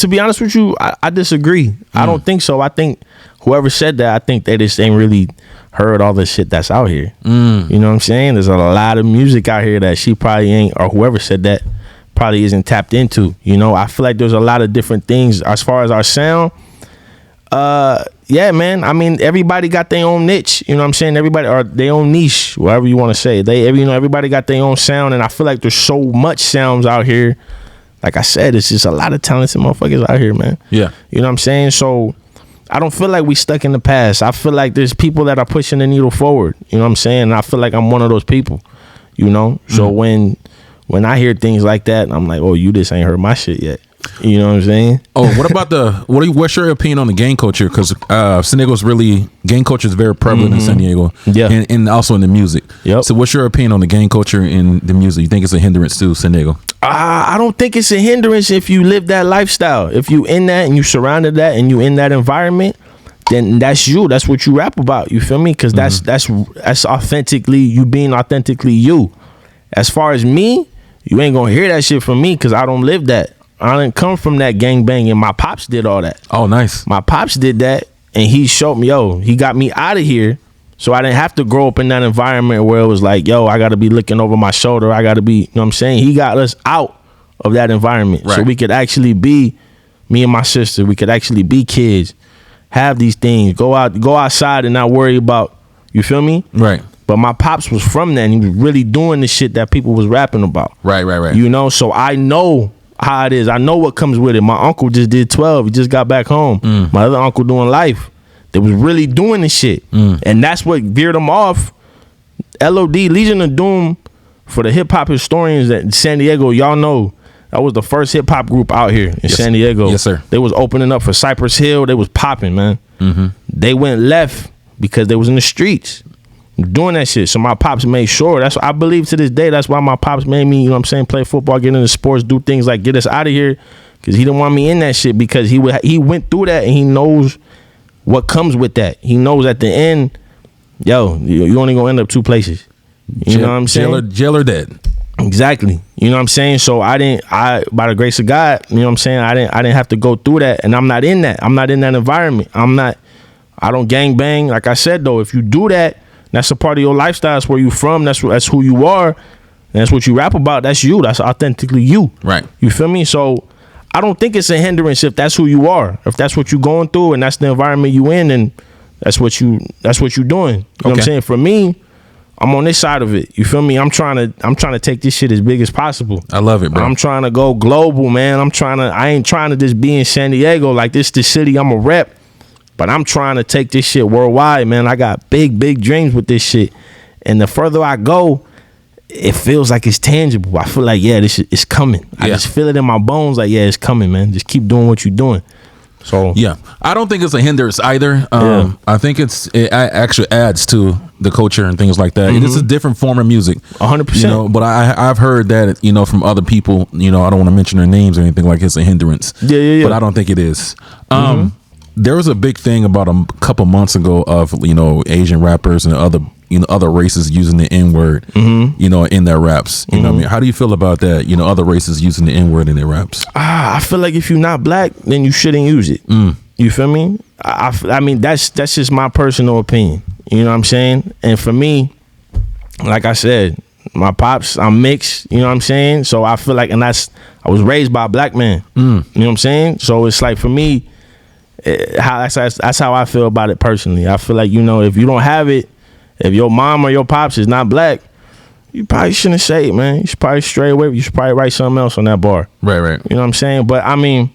be honest with you, I disagree. I don't think so. I think whoever said that, I think they just ain't really heard all the shit that's out here. You know what I'm saying? There's a lot of music out here that she probably ain't, or whoever said that probably isn't tapped into. I feel like there's a lot of different things as far as our sound. Yeah, man. I mean, everybody got their own niche. You know what I'm saying? Everybody, or their own niche, whatever you want to say. Everybody got their own sound, and I feel like there's so much sounds out here. Like I said, it's just a lot of talented motherfuckers out here, man. Yeah. You know what I'm saying? So I don't feel like we stuck in the past. I feel like there's people that are pushing the needle forward. You know what I'm saying? And I feel like I'm one of those people, So when I hear things like that, I'm like, oh, you just ain't heard my shit yet. You know what I'm saying? Oh, what about what's your opinion on the gang culture? Because San Diego's gang culture is very prevalent in San Diego. Yeah. And also in the music. Yep. So what's your opinion on the gang culture in the music? You think it's a hindrance to San Diego? I don't think it's a hindrance if you live that lifestyle. If you in that and you surrounded that and you in that environment, then that's you. That's what you rap about. You feel me? Because that's authentically you being authentically you. As far as me, you ain't gonna hear that shit from me because I don't live that. I didn't come from that gang bang, and my pops did all that. Oh, nice. My pops did that, and he showed me, he got me out of here, so I didn't have to grow up in that environment where it was like, I got to be looking over my shoulder. I got to be, you know what I'm saying? He got us out of that environment, so we could actually be, me and my sister, we could actually be kids, have these things, go outside and not worry about, you feel me? Right. But my pops was from that, and he was really doing the shit that people was rapping about. Right. So I know how it is. I know what comes with it. My uncle just did 12. He just got back home. My other uncle doing life. They was really doing this shit. And that's what veered them off. LOD, Legion of Doom, for the hip hop historians that in San Diego, y'all know, that was the first hip hop group out here in San Diego. Yes, sir. They was opening up for Cypress Hill. They was popping, man. They went left because they was in the streets doing that shit. So my pops made sure. That's what I believe to this day. That's why my pops made me, you know what I'm saying, play football, get into sports, do things like get us out of here, because he didn't want me in that shit, because he went through that and he knows what comes with that. He knows at the end, yo, you only gonna end up two places. You know what I'm saying? Jail or dead. Exactly. You know what I'm saying? So I by the grace of God, you know what I'm saying, I didn't have to go through that, and I'm not in that. I'm not in that environment. I don't gang bang. Like I said though, if you do that, that's a part of your lifestyle. That's where you from. That's who you are. And that's what you rap about. That's you. That's authentically you. Right. You feel me? So I don't think it's a hindrance if that's who you are. If that's what you're going through and that's the environment you in, and that's what you doing. You know what I'm saying? For me, I'm on this side of it. You feel me? I'm trying to take this shit as big as possible. I love it, bro. I'm trying to go global, man. I ain't trying to just be in San Diego. Like, this the city I'm a rep. But I'm trying to take this shit worldwide, man. I got big, big dreams with this shit. And the further I go, it feels like it's tangible. I feel like, yeah, this shit is coming. Yeah. I just feel it in my bones, like, yeah, it's coming, man. Just keep doing what you're doing. So yeah, I don't think it's a hindrance either. I think it actually adds to the culture and things like that. Mm-hmm. It's a different form of music, 100%. You know, but I've heard that, you know, from other people. You know, I don't want to mention their names or anything, like it's a hindrance. Yeah. But I don't think it is. There was a big thing about a couple months ago of, you know, Asian rappers and other races using the N-word, you know, in their raps. You know what I mean? How do you feel about that? You know, other races using the N-word in their raps. I feel like if you're not black, then you shouldn't use it. You feel me? I mean, that's just my personal opinion. You know what I'm saying? And for me, like I said, my pops, I'm mixed. You know what I'm saying? So I feel like, and I was raised by a black man. You know what I'm saying? So it's like, for me, that's how I feel about it personally. I feel like, you know, if you don't have it, if your mom or your pops is not black, you probably shouldn't say it, man. You should probably stray away. You should probably write something else on that bar. Right. You know what I'm saying? But I mean,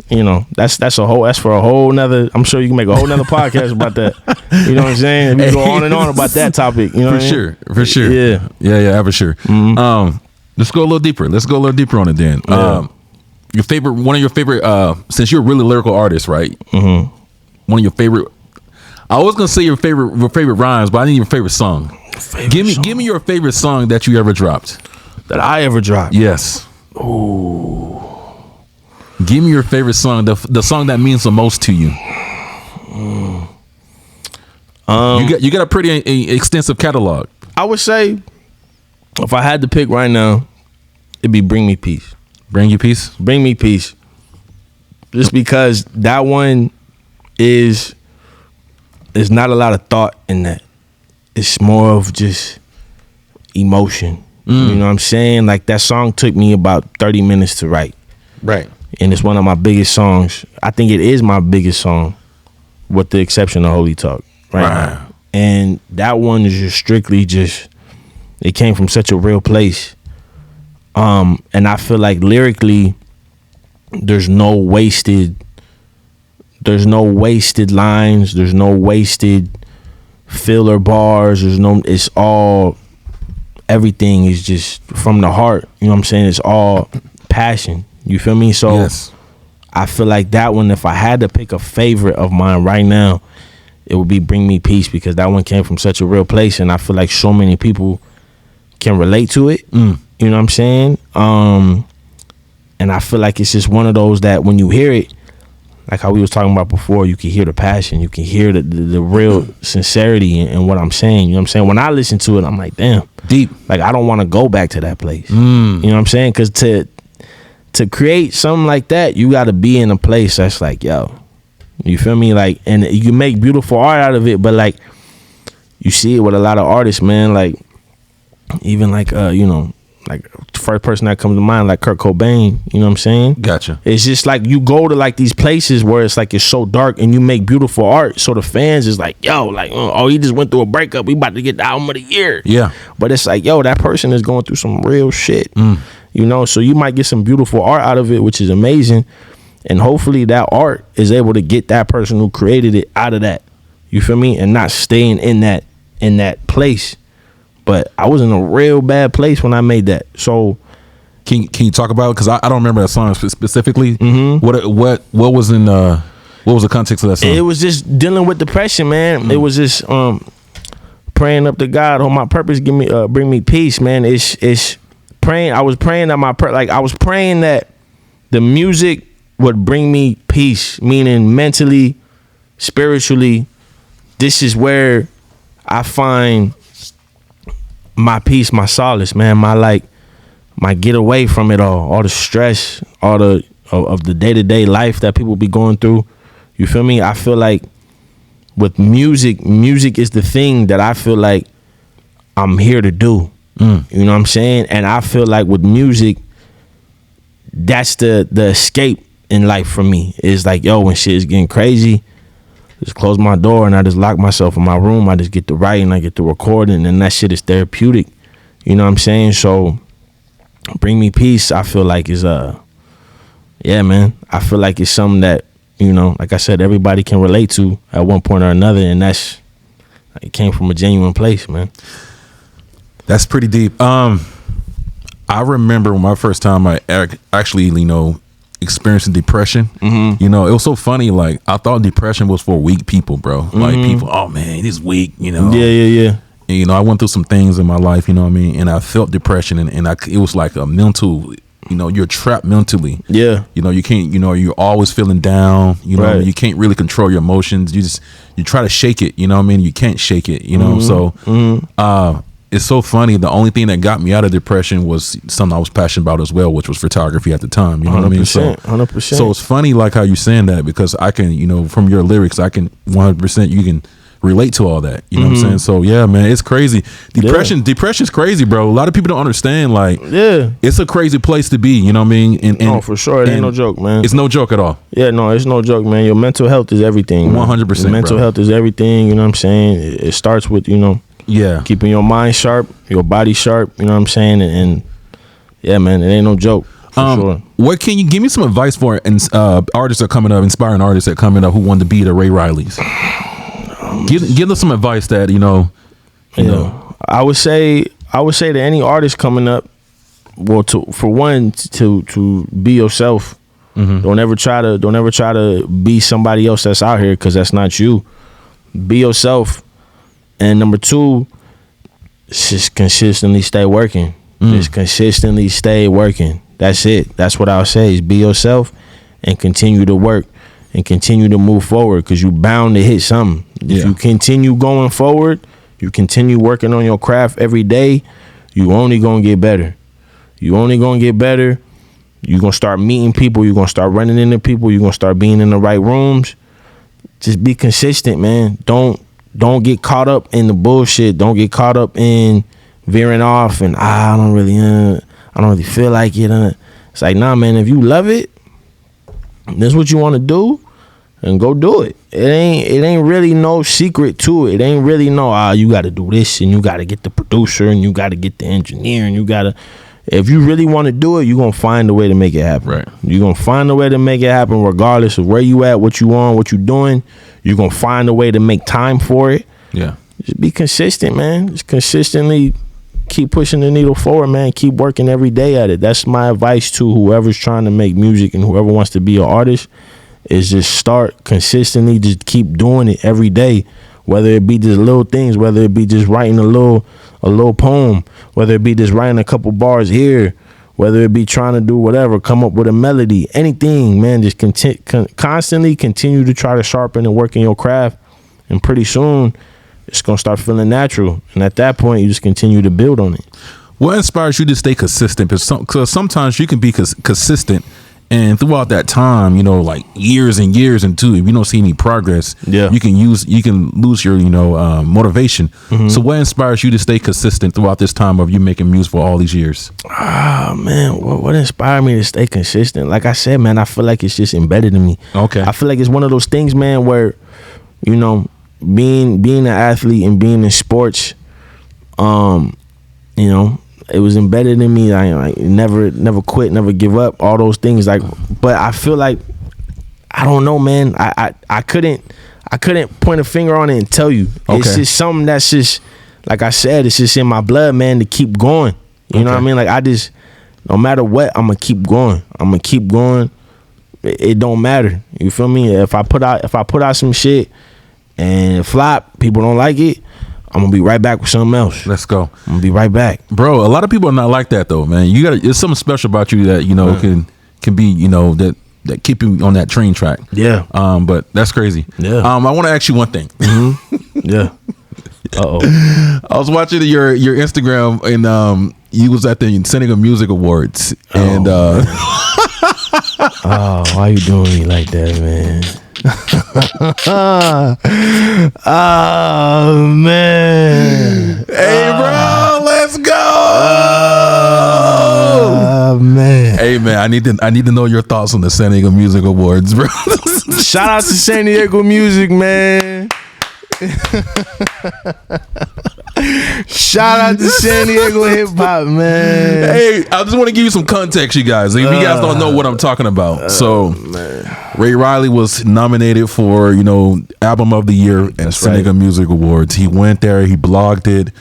you know, that's for a whole nother. I'm sure you can make a whole nother podcast about that. You know what I'm saying? If you go on and on about that topic, you know what I mean? For sure. Yeah, for sure. Let's go a little deeper. On it then. Yeah. One of your favorite, since you're a really lyrical artist, right? One of your favorite. I was gonna say your favorite rhymes, but I need your favorite song. Give me your favorite song that you ever dropped. That I ever dropped. Yes. Ooh. Give me your favorite song, the song that means the most to you. You got a pretty extensive catalog. I would say, if I had to pick right now, it'd be "Bring Me Peace." Bring You Peace. Bring Me Peace. Just because that one is. There's not a lot of thought in that. It's more of just emotion. You know what I'm saying? Like, that song took me about 30 minutes to write. Right. And it's one of my biggest songs. I think it is my biggest song, with the exception of Holy Talk. Right. And that one is just strictly it came from such a real place. And I feel like lyrically, there's no wasted lines. There's no wasted filler bars. It's all, everything is just from the heart. You know what I'm saying? It's all passion. You feel me? So yes. I feel like that one, if I had to pick a favorite of mine right now, it would be "Bring Me Peace," because that one came from such a real place, and I feel like so many people can relate to it. You know what I'm saying? And I feel like it's just one of those that when you hear it, like how we was talking about before, you can hear the passion, you can hear the real sincerity in what I'm saying. You know what I'm saying? When I listen to it, I'm like, damn, deep. Like, I don't want to go back to that place. You know what I'm saying? Because to create something like that, you got to be in a place that's like, yo, you feel me? Like, and you can make beautiful art out of it, but like, you see it with a lot of artists, man. Like, even like, you know, like, first person that comes to mind, like Kurt Cobain. You know what I'm saying? Gotcha. It's just like, you go to like these places where it's like, it's so dark and you make beautiful art, so the fans is like, yo, like, oh, he just went through a breakup, we about to get the album of the year. Yeah. But it's like, yo, that person is going through some real shit. You know, so you might get some beautiful art out of it, which is amazing, and hopefully that art is able to get that person who created it out of that. You feel me? And not staying in that place. But I was in a real bad place when I made that. So can you talk about it? Because I don't remember that song specifically. What was in What was the context of that song? It was just dealing with depression, man. It was just praying up to God, my purpose, bring me peace, man. It's praying. I was praying that I was praying that the music would bring me peace, meaning mentally, spiritually. This is where I find my peace, my solace, man. My get away from it all the stress, all of the day-to-day life that people be going through. You feel me? I feel like with music is the thing that I feel like I'm here to do. You know what I'm saying? And I feel like with music, that's the escape in life for me. It's like, yo, when shit is getting crazy, just close my door and I just lock myself in my room. I just get to writing, I get to recording, and that shit is therapeutic. You know what I'm saying? So bring me peace, I feel like is yeah, man. I feel like it's something that, you know, like I said, everybody can relate to at one point or another, and it came from a genuine place, man. That's pretty deep. I remember my first time I actually, you know, experiencing depression. You know, it was so funny. Like, I thought depression was for weak people, bro. Like, people, oh man, he's weak, you know. Yeah. And, you know, I went through some things in my life, you know what I mean, and I felt depression, and it was like a mental, you know, you're trapped mentally. Yeah. You know, you can't, you know, you're always feeling down, you know, you can't really control your emotions. You try to shake it, you know what I mean? You can't shake it, you know? So, it's so funny. The only thing that got me out of depression was something I was passionate about as well, which was photography at the time. You know what I mean? So 100%. So it's funny, like how you're saying that, because I can, you know, from your lyrics, I can 100%, you can relate to all that. You know what I'm saying? So yeah, man, it's crazy. Depression's crazy, bro. A lot of people don't understand. Like, it's a crazy place to be. You know what I mean? And for sure, it ain't no joke, man. It's no joke at all. Yeah, no, it's no joke, man. Your mental health is everything. 100%. Your mental health is everything. You know what I'm saying? It starts with, you know, keeping your mind sharp, your body sharp. You know what I'm saying? And yeah, man, it ain't no joke. For sure. What can you give me some advice for artists that are coming up, inspiring artists that are coming up who want to be the Ray Rileys? Give them some advice that, you know. I would say to any artist coming up, well, to be yourself. Don't ever try to be somebody else that's out here, because that's not you. Be yourself. And number 2, just consistently stay working. Just consistently stay working. That's it. That's what I'll say, is be yourself and continue to work and continue to move forward, because you bound to hit something. If you continue going forward, you continue working on your craft every day, you only gonna get better. You only gonna get better. You're gonna start meeting people. You're gonna start running into people. You're gonna start being in the right rooms. Just be consistent, man. Don't get caught up in the bullshit. Don't get caught up in veering off and I don't really feel like it. It's like, nah, man, if you love it, this is what you want to do, and go do it. It ain't really no secret to it. It ain't really no, you got to do this, and you got to get the producer, and you got to get the engineer, and you got to. If you really want to do it, you're going to find a way to make it happen. Right. You're going to find a way to make it happen regardless of where you at, what you on, what you doing. You're going to find a way to make time for it. Yeah. Just be consistent, man. Just consistently keep pushing the needle forward, man. Keep working every day at it. That's my advice to whoever's trying to make music and whoever wants to be an artist, is just start consistently. Just keep doing it every day. Whether it be just little things, whether it be just writing a little poem, whether it be just writing a couple bars here, whether it be trying to do whatever, come up with a melody, anything, man. Just constantly continue to try to sharpen and work in your craft, and pretty soon it's gonna start feeling natural. And at that point, you just continue to build on it. What inspires you to stay consistent? Because sometimes you can be consistent, and throughout that time, you know, like years and years, and if you don't see any progress, you can lose your, motivation. So what inspires you to stay consistent throughout this time of you making music for all these years? Man, what inspired me to stay consistent? Like I said, man, I feel like it's just embedded in me. Okay. I feel like it's one of those things, man, where, you know, being an athlete and being in sports, you know, it was embedded in me. I never quit, never give up, all those things. Like, but I feel like, I don't know, man. I couldn't point a finger on it and tell you. Okay. It's just something that's just, like I said, it's just in my blood, man, to keep going. You know what I mean? Like, no matter what, I'm gonna keep going. I'm gonna keep going. it don't matter. You feel me? If I put out some shit and it flop, people don't like it, I'm gonna be right back with something else. Let's go. I'm gonna be right back, bro. A lot of people are not like that though, man. You got it's something special about you that can be that keep you on that train track. Yeah. But that's crazy. Yeah. I want to ask you one thing. Mm-hmm. Yeah. I was watching your Instagram and you was at the Senegal Music Awards and why you doing me like that, man? Oh man. Hey bro, let's go. Man. Hey man, I need to know your thoughts on the San Diego Music Awards, bro. Shout out to San Diego Music, man. Shout out to San Diego hip hop, man. Hey, I just want to give you some context, you guys. If you guys don't know what I'm talking about, so Ray Riley was nominated for Album of the Year at San Diego Music Awards. He went there, he blogged it,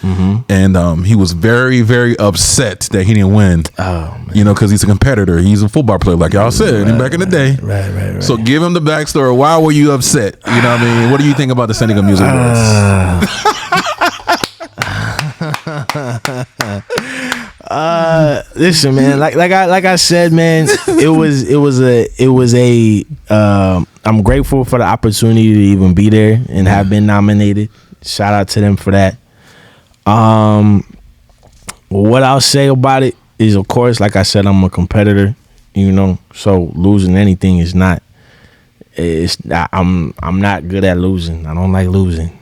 and he was very, very upset that he didn't win. Because he's a competitor. He's a football player, like y'all said back in the day. Right. So give him the backstory. Why were you upset? You know what I mean? What do you think about the San Diego Music Awards? Listen, man, like I said, man, it was a I'm grateful for the opportunity to even be there and have been nominated. Shout out to them for that. What I'll say about it is, of course, like I said, I'm a competitor, so losing anything is not. I'm not good at losing. I don't like losing.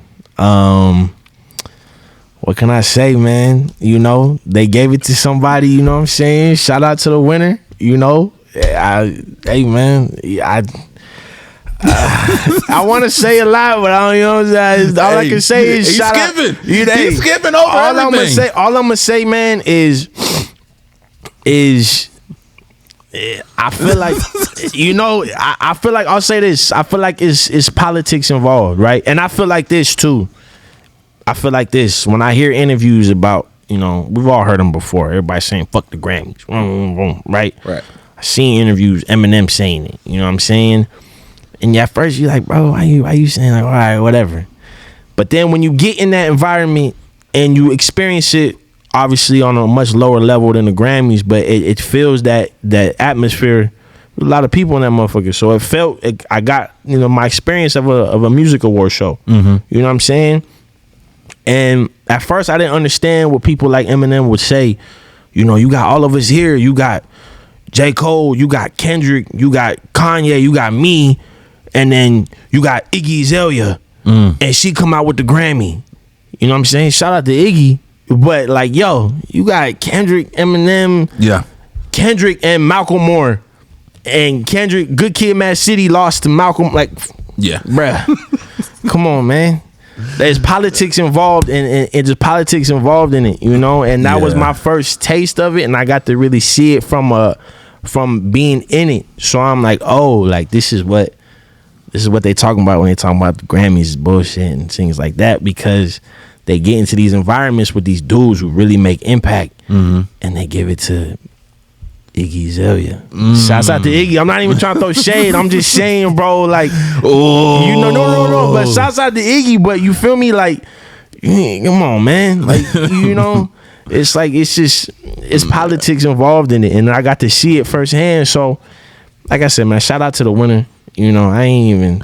What can I say, man? They gave it to somebody, you know what I'm saying? Shout out to the winner, hey, man, I want to say a lot, but I don't all I can say is shout out. He's skipping over everything. All I'm gonna say, man, is I feel like I feel like I'll say this. I feel like it's politics involved, right? And I feel like this too. I feel like this when I hear interviews about, we've all heard them before. Everybody saying fuck the Grammys, right? Right. I seen interviews, Eminem saying it. You know what I'm saying? And at first you're like, bro, why you saying like, all right, whatever. But then when you get in that environment and you experience it, obviously on a much lower level than the Grammys, but it feels that atmosphere. A lot of people in that motherfucker, so it felt I got my experience of a music award show. You know what I'm saying? And at first I didn't understand what people like Eminem would say. You got all of us here. You got J. Cole, you got Kendrick, you got Kanye, you got me, and then you got Iggy Azalea, and she come out with the Grammy. You know what I'm saying? Shout out to Iggy. But like, yo, you got Kendrick, Eminem, Kendrick and Malcolm Moore, and Kendrick, Good Kid, Mad City lost to Malcolm. Like, bruh, come on, man. There's politics involved, and there's politics involved in it, And that was my first taste of it, and I got to really see it from being in it. So I'm like, oh, like this is what they talking about when they talking about the Grammys, bullshit and things like that, because they get into these environments with these dudes who really make impact, and they give it to Iggy Azalea. Shouts out to Iggy. I'm not even trying to throw shade. I'm just saying, bro, like, no. But shouts out to Iggy. But you feel me? Like, come on, man. Like, it's like it's politics involved in it, and I got to see it firsthand. So, like I said, man, shout out to the winner. I ain't even.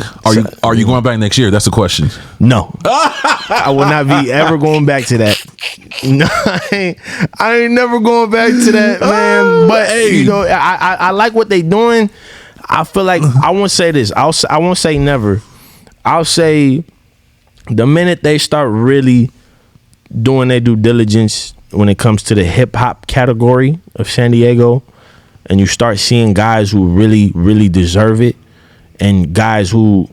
Are you going back next year? That's the question. No, I will not be ever going back to that. No, I ain't never going back to that, man. But hey, I like what they doing. I feel like I won't say this. I won't say never. I'll say the minute they start really doing their due diligence when it comes to the hip hop category of San Diego, and you start seeing guys who really, really deserve it, and guys who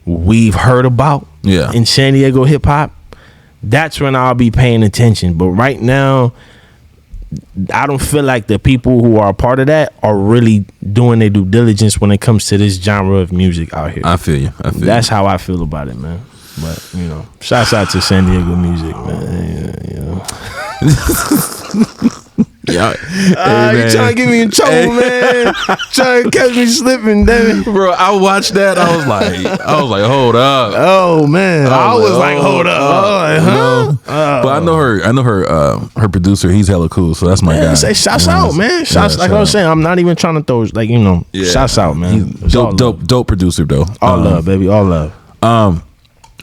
we've heard about in San Diego hip hop, that's when I'll be paying attention. But right now, I don't feel like the people who are a part of that are really doing their due diligence when it comes to this genre of music out here. I feel you. That's how I feel about it, man. But shouts out to San Diego Music, man. Yeah. You trying to get me in trouble, man? Trying to catch me slipping, damn it. Bro, I watched that. I was like, hold up. Oh man, I was like, hold up. But I know her producer. He's hella cool, so that's my guy. Say shouts out, man. Shouts, like I was saying, I'm not even trying to throw shouts out, man. Dope producer though. All love, baby, all love.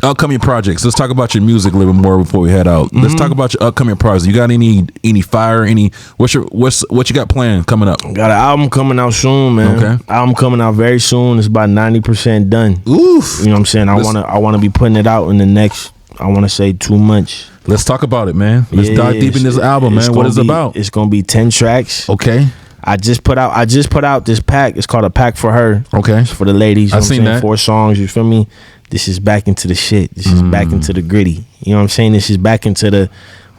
Upcoming projects. Let's talk about your music a little bit more before we head out. Let's talk about your upcoming projects. You got any fire? What you got planned coming up? Got an album coming out soon, man. Okay. Album coming out very soon. It's about 90% done. Oof. You know what I'm saying? I wanna be putting it out in the next, I wanna say 2 months. Let's talk about it, man. Let's dive deep in this album, man. What is it about? It's gonna be 10 tracks. Okay. I just put out this pack. It's called a pack for her. Okay. It's for the ladies. I've seen that. 4 songs. You feel me? This is back into the shit. This is back into the gritty. You know what I'm saying? This is back into the,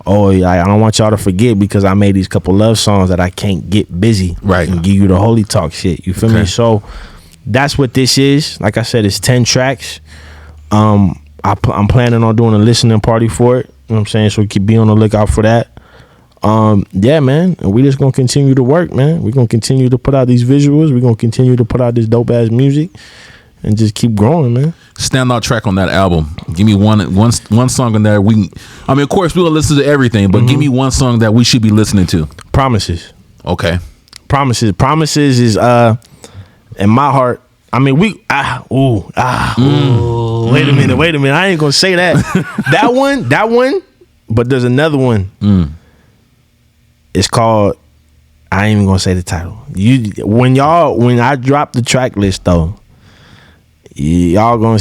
I don't want y'all to forget because I made these couple love songs that I can't get busy. Right. And give you the holy talk shit. You feel me? So that's what this is. Like I said, it's 10 tracks. I'm planning on doing a listening party for it. You know what I'm saying? So we keep be on the lookout for that. Yeah, man. And we just gonna continue to work, man. We're gonna continue to put out these visuals. We're gonna continue to put out this dope ass music and just keep growing, man. Standout track on that album. Give me one song on there. Of course we will listen to everything, but give me one song that we should be listening to. Promises. Okay. Promises is in my heart. I mean, wait a minute. I ain't gonna say that. that one. But there's another one. It's called. I ain't even gonna say the title. When I drop the track list though, y'all gonna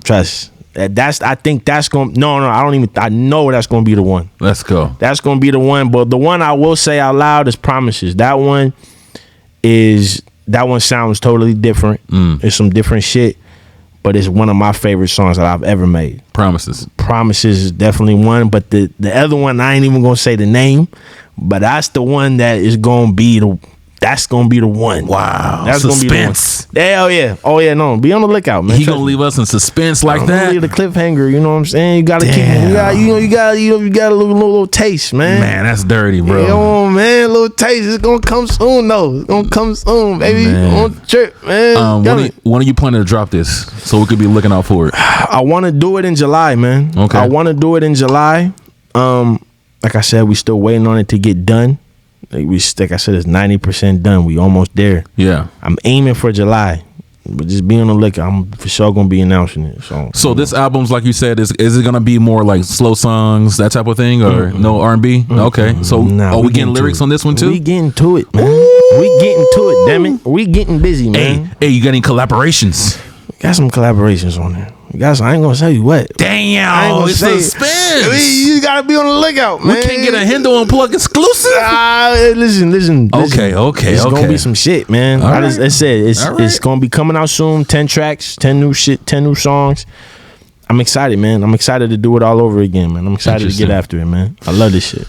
trust. I think that's gonna. No. I know that's gonna be the one. Let's go. That's gonna be the one. But the one I will say out loud is Promises. That one sounds totally different. It's some different shit, but it's one of my favorite songs that I've ever made. Promises is definitely one, but the other one I ain't even gonna say the name, but that's the one that is gonna be the. That's gonna be the one. Wow, that's suspense. Gonna be the one. Oh yeah. No, be on the lookout, man. He gonna leave us in suspense like that. Leave the cliffhanger. You know what I'm saying? You gotta keep. You got a little taste, man. Man, that's dirty, bro. Come on, man. A little taste. It's gonna come soon, though. It's gonna come soon, baby. On the trip, man. When are you planning to drop this so we could be looking out for it? I want to do it in July, man. Okay. I want to do it in July. Like I said, we still waiting on it to get done. Like I said, it's 90% done. We almost there. Yeah. I'm aiming for July, but just be on the lookout. I'm for sure gonna be announcing it. So this album's, like you said, is it gonna be more like slow songs, that type of thing, or no R&B? Okay. So are we getting lyrics on this one too? We getting to it, man. We getting to it. Damn it. We getting busy, man. Hey, you got any collaborations? Got some collaborations on there. I ain't gonna tell you what. Damn, it's suspense. You gotta be on the lookout, man. We can't get a Hendo Unplugged exclusive. Listen. Okay. It's gonna be some shit, man. Right. I said it's gonna be coming out soon. 10 tracks, 10 new songs. I'm excited, man. I'm excited to do it all over again, man. I'm excited to get after it, man. I love this shit.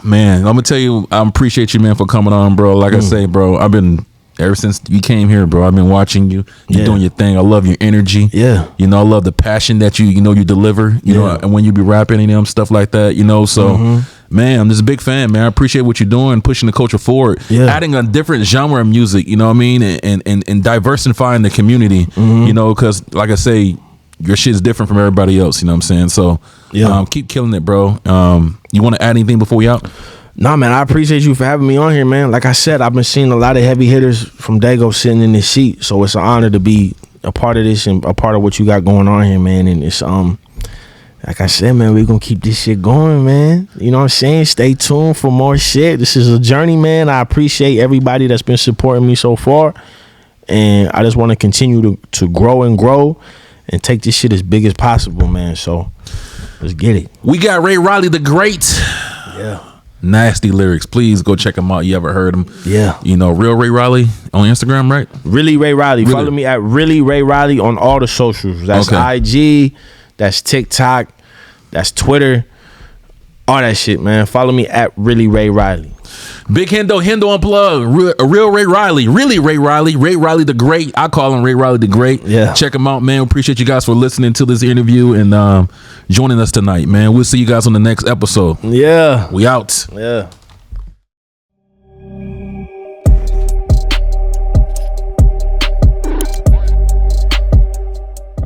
Man, I'm gonna tell you, I appreciate you, man, for coming on, bro. Like I say, bro, I've been. Ever since you came here, bro, I've been watching you. You're doing your thing. I love your energy. Yeah. You know, I love the passion that you deliver, you know, and when you be rapping and stuff like that, you know. So, man, I'm just a big fan, man. I appreciate what you're doing, pushing the culture forward, adding a different genre of music, you know what I mean, and diversifying the community, you know, because, like I say, your shit's different from everybody else, you know what I'm saying? So, keep killing it, bro. You want to add anything before we out? Nah, man, I appreciate you for having me on here, man. Like I said, I've been seeing a lot of heavy hitters from Dago sitting in this seat, so it's an honor to be a part of this and a part of what you got going on here, man. And it's like I said, man, we're gonna keep this shit going, man. You know what I'm saying? Stay tuned for more shit. This is a journey, man. I appreciate everybody that's been supporting me so far, and I just want to continue to grow and take this shit as big as possible, man. So let's get it. We got Ray Riley the Great. Yeah. Nasty lyrics. Please go check him out. You ever heard him? Yeah. You know, Real Ray Riley on Instagram, right? Really Ray Riley. Really? Follow me at Really Ray Riley on all the socials. That's IG, that's TikTok, that's Twitter, all that shit, man. Follow me at Really Ray Riley. Big Hendo Unplugged, Real Ray Riley, Really Ray Riley, Ray Riley the Great. I call him Ray Riley the Great. Yeah. Check him out, man. We appreciate you guys for listening to this interview and joining us tonight, man. We'll see you guys on the next episode. Yeah. We out. Yeah.